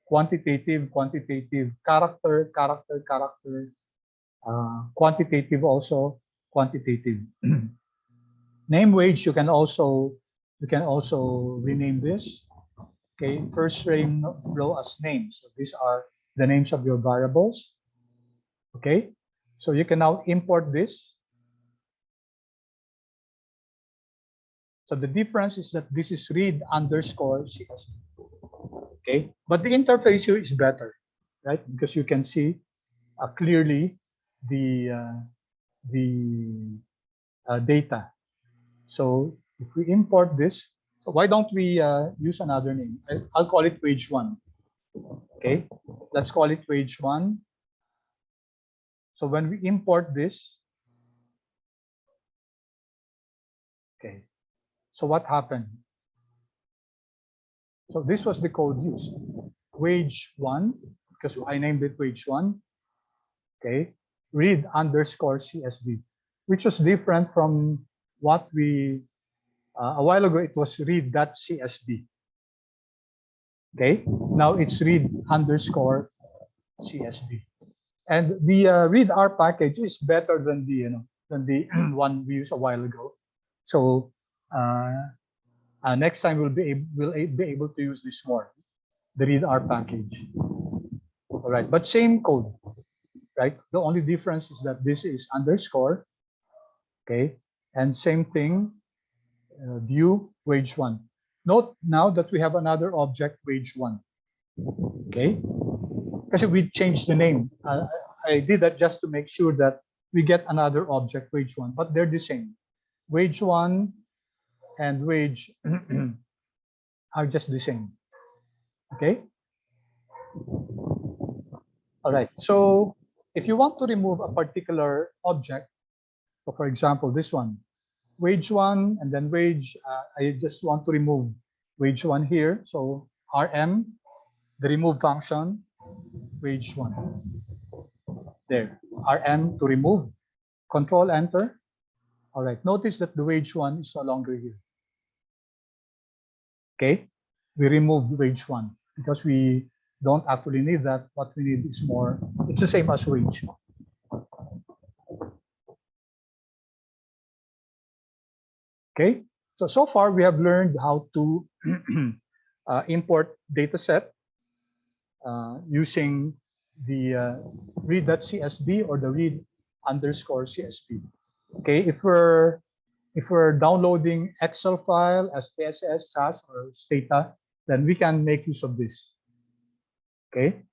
quantitative, quantitative, character, character, character, quantitative also, quantitative. Name wage, you can also rename this. Okay, first row as names. So these are the names of your variables. Okay, so you can now import this. So the difference is that this is read underscore CSV. Okay, but the interface here is better, right? Because you can see clearly the data. So if we import this, so why don't we use another name? I'll call it wage one. Okay, let's call it wage one. So when we import this, okay, so what happened? So this was the code used. Wage one, because I named it wage one. Okay, read underscore CSV, which was different from what we a while ago. It was read.csv. Okay, now it's read underscore CSV, and the readr package is better than the one we used a while ago. So next time we'll be able to use this more, the readr package. All right, but same code, right? The only difference is that this is underscore, okay, and same thing, view wage one. Note now that we have another object wage one, okay, because we changed the name. I did that just to make sure that we get another object wage one, but they're the same. Wage one and wage are just the same. Okay. All right. So if you want to remove a particular object, so for example, this one, wage one, and then wage, I just want to remove wage one here. So RM, the remove function, wage one. There, RM to remove. Control enter. All right. Notice that the wage one is no longer here. Okay. We removed wage one because we don't actually need that. What we need is more. It's the same as wage. Okay. So far we have learned how to import data set using the read.csv or the read underscore CSV. Okay. If we're downloading Excel file as PSS, SAS, or Stata, then we can make use of this. Okay.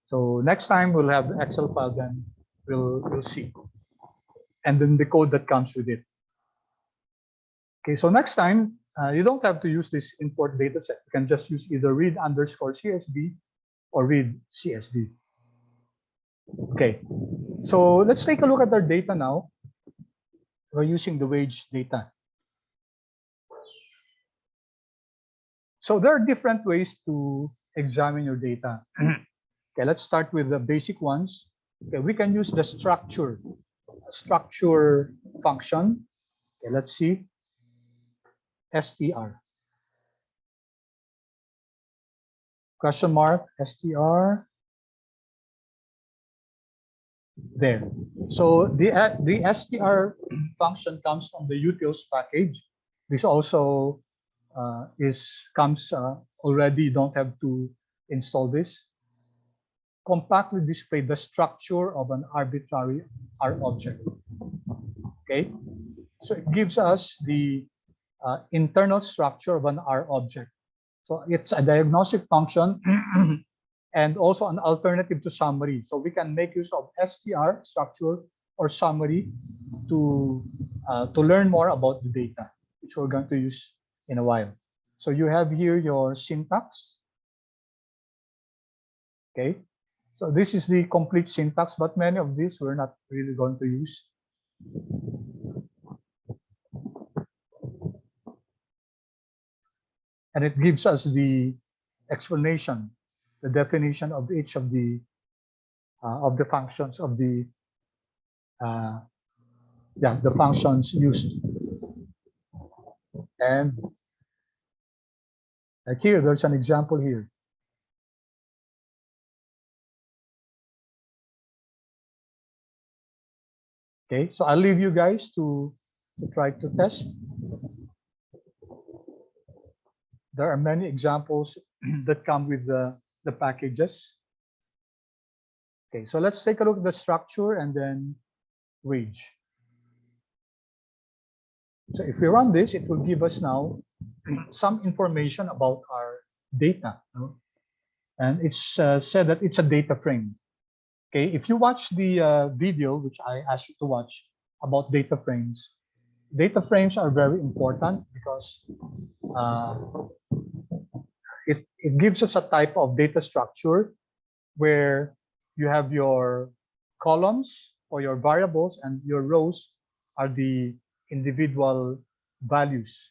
So next time we'll have the Excel file, then we'll see, and then the code that comes with it. Okay, so next time you don't have to use this import dataset. You can just use either read underscore CSV or read CSV. Okay, so let's take a look at our data now. We're using the wage data. So there are different ways to examine your data. Okay, let's start with the basic ones. Okay, we can use the structure function. Okay, let's see. str question mark str. There. So the str function comes from the utils package. This also comes already. You don't have to install this. Compactly display the structure of an arbitrary R object. Okay, so it gives us the internal structure of an R object. So it's a diagnostic function and also an alternative to summary. So we can make use of str structure or summary to learn more about the data, which we're going to use in a while. So you have here your syntax. Okay, so this is the complete syntax, but many of these we're not really going to use. And it gives us the explanation, the definition of each of the functions of the the functions used. And like here, there's an example here. Okay, so I'll leave you guys to try to test. There are many examples that come with the packages. Okay, so let's take a look at the structure and then wage. So if we run this, it will give us now some information about our data. And it's said that it's a data frame. Okay, if you watch the video, which I asked you to watch about data frames are very important because it gives us a type of data structure where you have your columns or your variables and your rows are the individual values.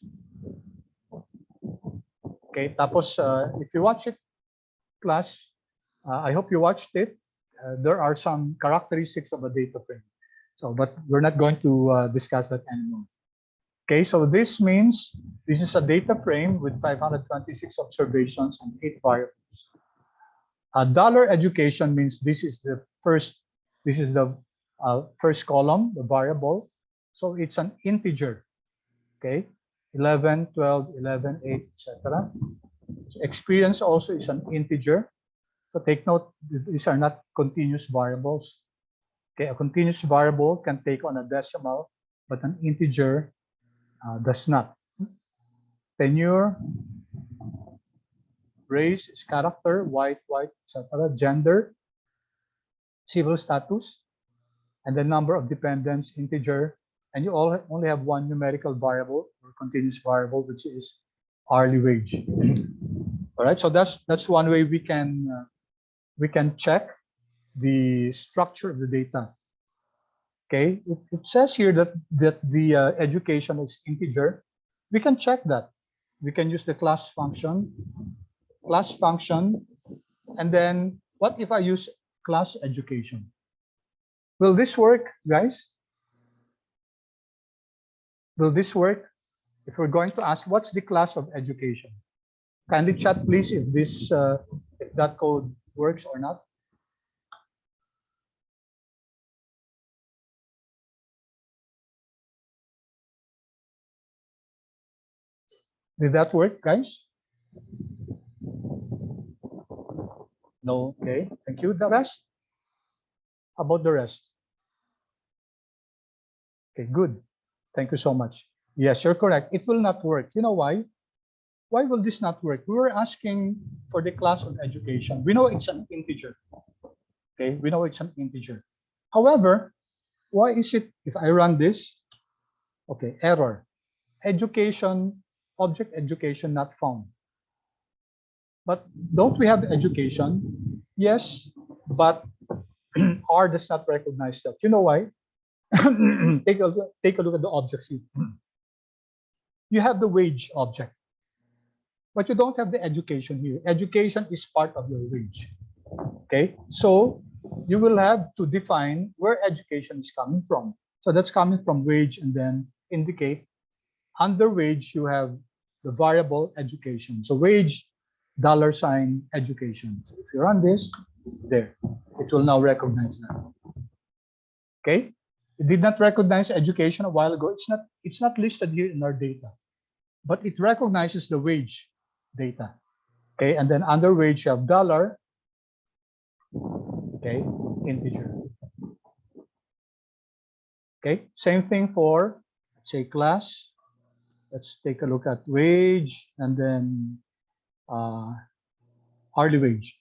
Okay, tapos if you watch it, class, I hope you watched it. There are some characteristics of a data frame. So, but we're not going to discuss that anymore. Okay, so this means this is a data frame with 526 observations and 8 variables. Dollar education means this is the first column, the variable. So it's an integer. Okay, 11, 12, 11, 8, etc. So experience also is an integer. So take note, these are not continuous variables. Okay, a continuous variable can take on a decimal, but an integer does not. Tenure, race is character, white, etc. Gender, civil status, and the number of dependents, integer. And you only have one numerical variable or continuous variable, which is hourly wage. All right, so that's one way we can check the structure of the data. Okay, it says here that the education is integer. We can check that. We can use the class function, and then what if I use class education? Will this work, guys? Will this work? If we're going to ask what's the class of education, kindly chat please if this if that code works or not. Did that work, guys? No. Okay. Thank you. The rest? How about the rest? Okay, good. Thank you so much. Yes, you're correct. It will not work. You know why? Why will this not work? We were asking for the class of education. We know it's an integer. Okay, we know it's an integer. However, why is it if I run this? Okay, error. Education, object education not found. But don't we have education? Yes, but R does not recognize that. You know why? take a look at the objects here. You have the wage object, but you don't have the education here. Education is part of your wage. Okay, so you will have to define where education is coming from. So that's coming from wage, and then indicate under wage you have the variable education. So wage $sign education. So if you run this, there, it will now recognize that. Okay, it did not recognize education a while ago. It's not listed here in our data, but it recognizes the wage data. Okay, and then under wage you have dollar. Okay, integer. Okay, same thing for, let's say, class. Let's take a look at wage and then hourly wage.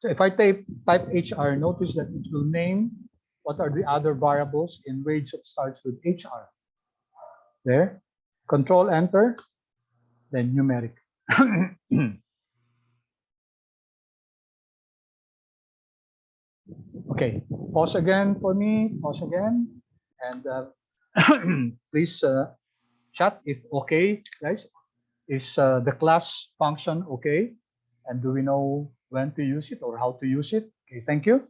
So if I type HR, notice that it will name what are the other variables in wage that starts with HR. There, Control Enter, then numeric. Okay, pause again for me, pause again, and please chat if okay, guys. Is the class function okay? And do we know when to use it or how to use it? Okay, thank you.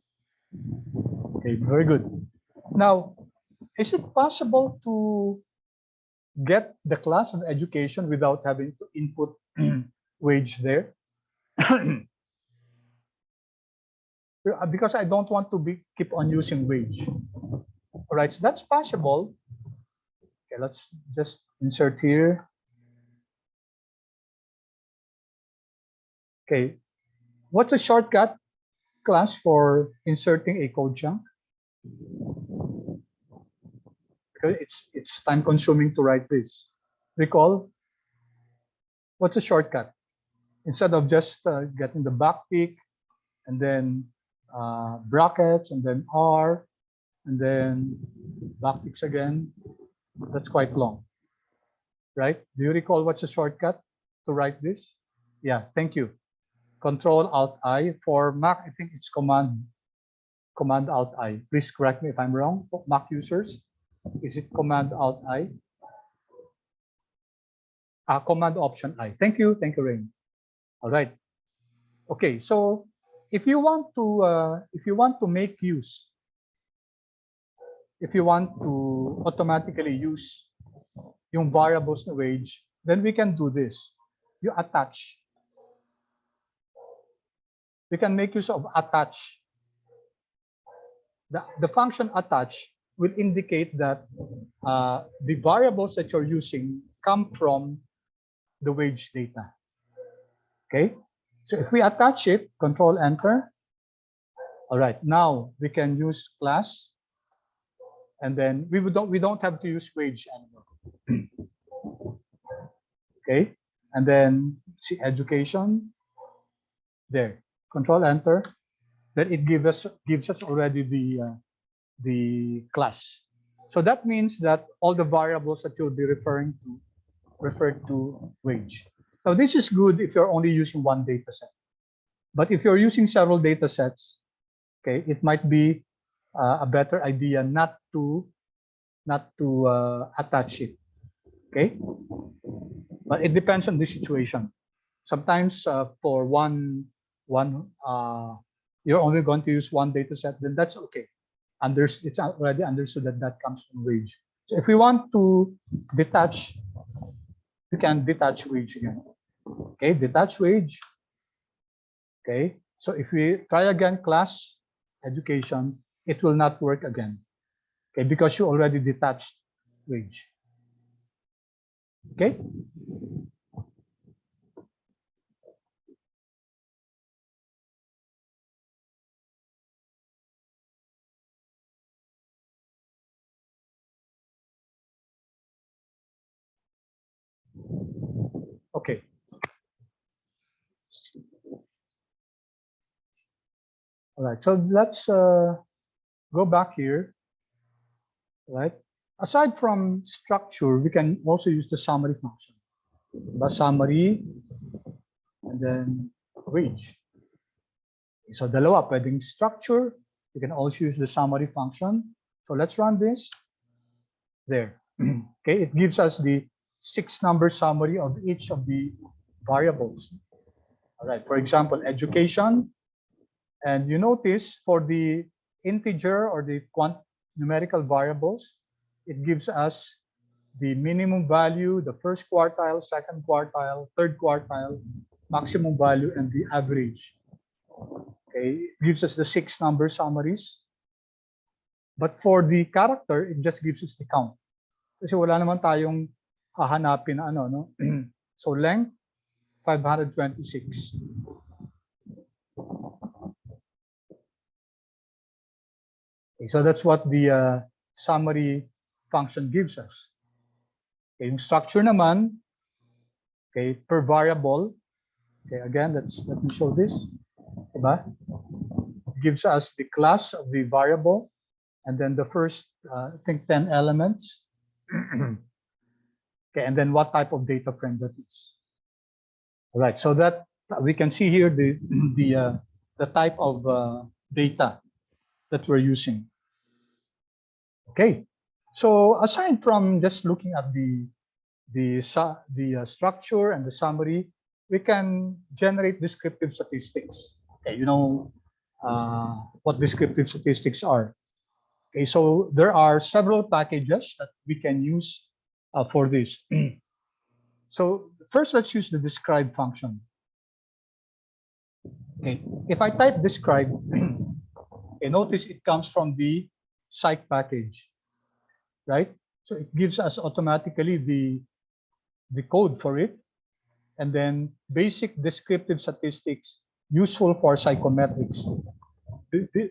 Okay, very good. Now, is it possible to get the class of education without having to input wage there? Because I don't want to keep on using wage. All right, so that's possible. Okay, let's just insert here. Okay, what's a shortcut class for inserting a code chunk? Because it's time consuming to write this. Recall, what's a shortcut? Instead of just getting the backtick and then brackets and then R and then backticks again, that's quite long, right? Do you recall what's a shortcut to write this? Yeah, thank you. Control Alt I. For Mac, I think it's Command Alt I. Please correct me if I'm wrong. For Mac users, is it Command Alt I? Command Option I. Thank you, Rain. All right. Okay, so if you want to make use, if you want to automatically use yung variables na wage, then we can do this. You attach. We can make use of attach. The function attach will indicate that the variables that you're using come from the wage data. Okay, so if we attach it, Control Enter. All right, now we can use class, and then we don't have to use wage anymore. Okay, and then see education. There, Control Enter. Then it gives us already the class. So that means that all the variables that you'll be referring to refer to wage. Now this is good if you're only using one data set. But if you're using several data sets, okay, it might be a better idea not to attach it. Okay, but it depends on the situation. Sometimes for you're only going to use one data set, then that's okay. It's already understood that comes from wage. So if we want to detach, we can detach wage again. Okay, detach wage. Okay, so if we try again class education, it will not work again. Okay, because you already detached wage. Okay. Okay. All right. So let's go back here. Right. Aside from structure, we can also use the summary function. The summary and then wage. So dalawa, pwedeng structure. You can also use the summary function. So let's run this. There. Okay, it gives us the 6-number summary of each of the variables. All right, for example, education. And you notice for the integer or the numerical variables, it gives us the minimum value, the first quartile, second quartile, third quartile, maximum value, and the average. Okay, it gives us the 6-number summaries. But for the character, it just gives us the count. Kasi wala naman tayong hahanapin na ano, no? So length, 526. Okay, so that's what the summary function gives us. Okay, yung structure naman, okay, per variable. Okay, again, let me show this. Diba? It gives us the class of the variable, and then the first, I think, 10 elements. Okay, and then what type of data frame that is. All right, so that we can see here the type of data that we're using. Okay, so aside from just looking at the structure and the summary, we can generate descriptive statistics. Okay, you know what descriptive statistics are. Okay, so there are several packages that we can use for this. So first, let's use the describe function. Okay, if I type describe, okay, notice it comes from the psych package, right? So it gives us automatically the code for it, and then basic descriptive statistics useful for psychometrics.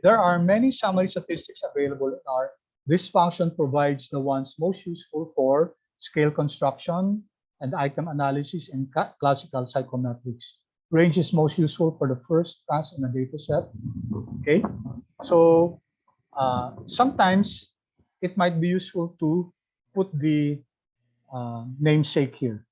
There are many summary statistics available in R. This function provides the ones most useful for scale construction and item analysis in classical psychometrics. Range is most useful for the first pass in a data set. Okay, so sometimes it might be useful to put the namesake here.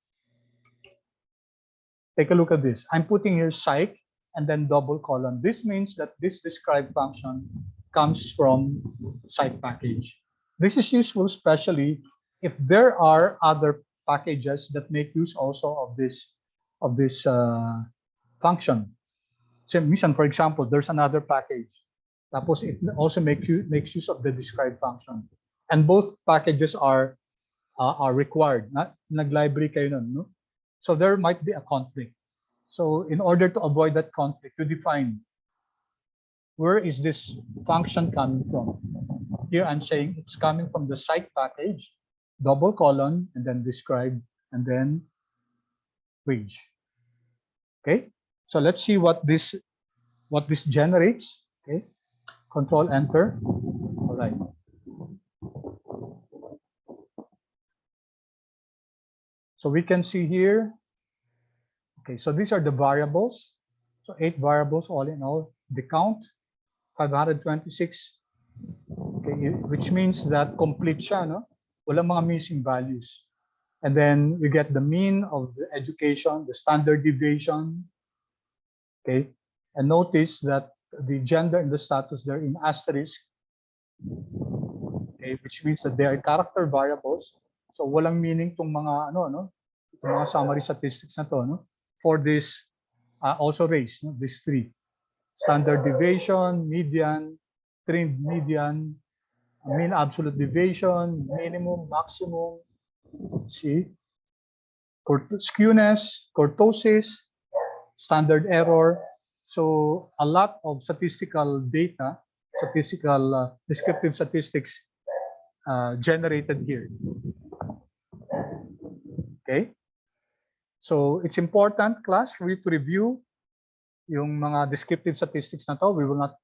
Take a look at this. I'm putting here psych and then double colon. This means that this describe function comes from psych package. This is useful especially if there are other packages that make use also of this function. So, for example, there's another package. Tapos it also makes use of the describe function. And both packages are required. Nag-library kayo nun, no? So there might be a conflict. So in order to avoid that conflict, you define where is this function coming from. Here I'm saying it's coming from the psych package, double colon, and then describe, and then range. Okay, so let's see what this generates. Okay, Control Enter. All right. So we can see here. Okay, so these are the variables. So 8 variables all in all. The count 526. Okay, which means that complete siya, no? Walang mga missing values. And then we get the mean of the education, the standard deviation. Okay, and notice that the gender and the status they're in asterisk. Okay, which means that they are character variables. So walang meaning tong mga itong mga summary statistics na to, no? For this also race, no? These three. Standard deviation, median, trimmed median, mean absolute deviation, minimum, maximum, see, skewness, kurtosis, standard error. So a lot of statistical data, descriptive statistics generated here. Okay. So it's important, class, for you to review yung mga descriptive statistics na to. We will not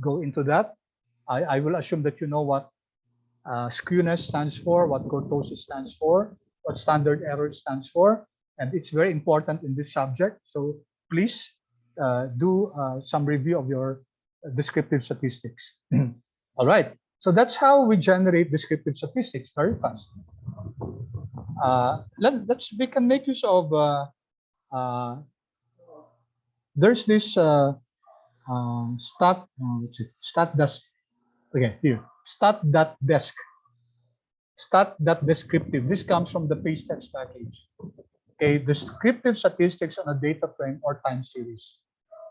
go into that. I will assume that you know what skewness stands for, what kurtosis stands for, what standard error stands for, and it's very important in this subject. So please do some review of your descriptive statistics. All right, so that's how we generate descriptive statistics very fast. We can make use of there's this stat.desk. Okay, here stat.desk. Stat.descriptive. This comes from the paste text package. Okay, descriptive statistics on a data frame or time series.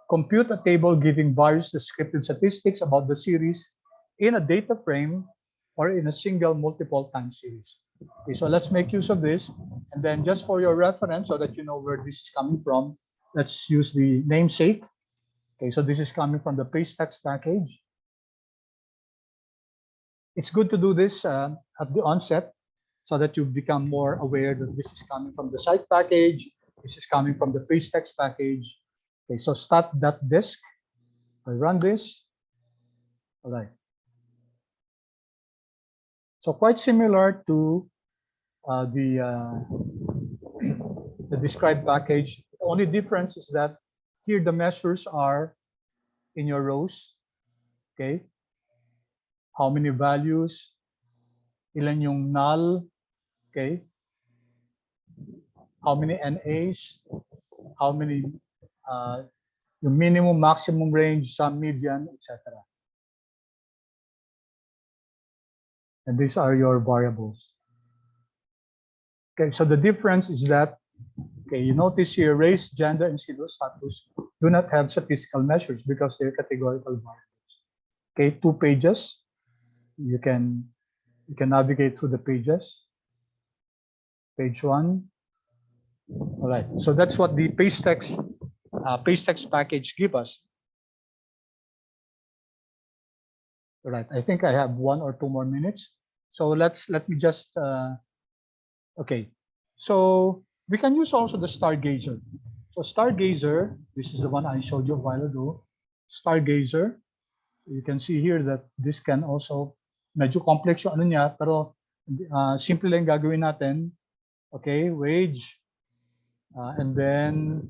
Compute a table giving various descriptive statistics about the series in a data frame or in a single multiple time series. Okay, so let's make use of this. And then just for your reference, so that you know where this is coming from, let's use the namesake. Okay, so this is coming from the paste text package. It's good to do this at the onset so that you become more aware that this is coming from the site package, this is coming from the face text package. Okay, so stat.disk. I run this. All right. So quite similar to the described package. The only difference is that here the measures are in your rows. Okay. How many values? Ilan yung null? Okay. How many NAs? How many yung minimum, maximum range, sum, median, etc. And these are your variables. Okay, so the difference is that, okay, you notice here race, gender, and civil status do not have statistical measures because they're categorical variables. Okay, 2 pages. You can navigate through the pages. Page 1. All right, so that's what the paste text package give us. All right, I think I have 1 or 2 more minutes. So let me just okay. So we can use also the Stargazer. So Stargazer, this is the one I showed you a while ago. Stargazer, you can see here that this can also medyo complex yung ano niya, pero simple lang gagawin natin. Okay, wage, and then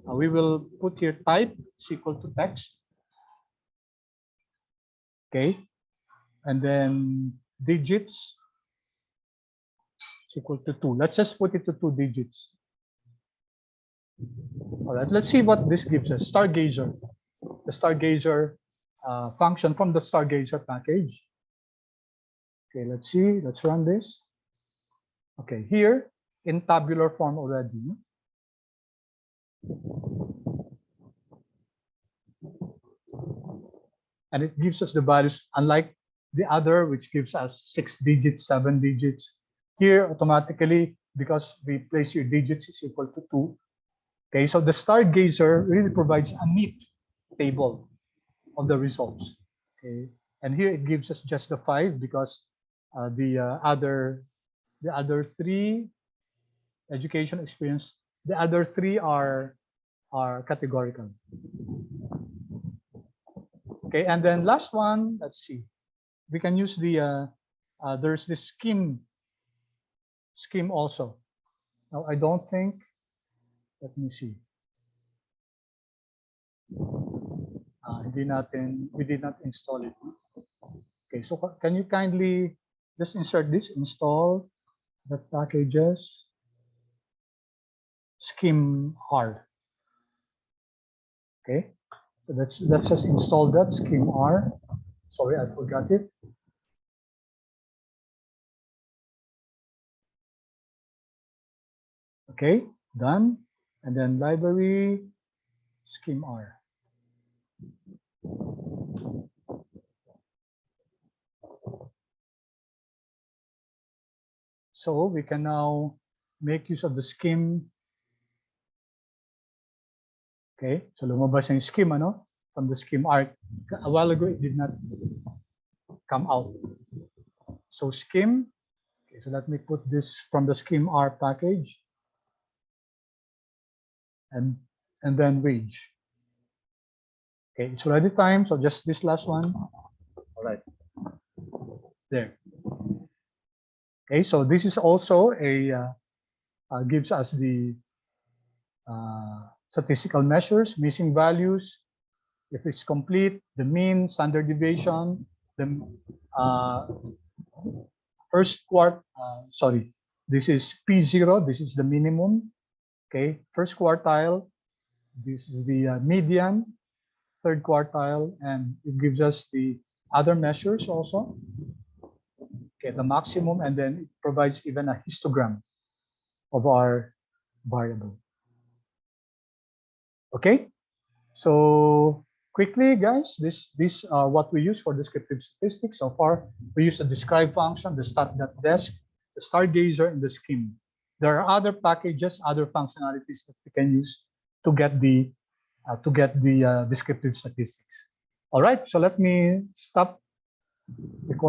we will put here type is equal to text. Okay, and then digits is equal to 2. Let's just put it to 2 digits. All right, let's see what this gives us. Stargazer, the Stargazer function from the Stargazer package. Okay, let's see. Let's run this. Okay, here in tabular form already. And it gives us the values, unlike the other, which gives us 6 digits, 7 digits. Here, automatically, because we place here digits is equal to 2. Okay, so the Stargazer really provides a neat table of the results. Okay, and here it gives us just the 5 because the other 3 education experience, the other 3 are categorical. Okay, and then last one, let's see. We can use the there's this scheme also. Now I don't think. Let me see. We did not install it. Okay, so can you kindly just insert this, install the packages, scheme R. Okay, so let's just install that scheme R. Sorry, I forgot it. Okay, done. And then library scheme R. So we can now make use of the scheme. Okay, so lumabas yung scheme, ano? From the scheme R. A while ago, it did not come out. So scheme. Okay, so let me put this from the scheme R package. And then wage. Okay, it's already time. So just this last one. All right. There. Okay, so this is also a gives us the statistical measures, missing values, if it's complete, the mean, standard deviation, the first quarter. Sorry, this is P0. This is the minimum. Okay, first quartile. This is the median, third quartile, and it gives us the other measures also. Okay, the maximum, and then it provides even a histogram of our variable. Okay, so quickly, guys, this what we use for descriptive statistics. So far, we use the describe function, the stat.desk, the Stargazer, and the scheme. There are other packages, other functionalities that we can use to get the descriptive statistics. All right, so let me stop recording.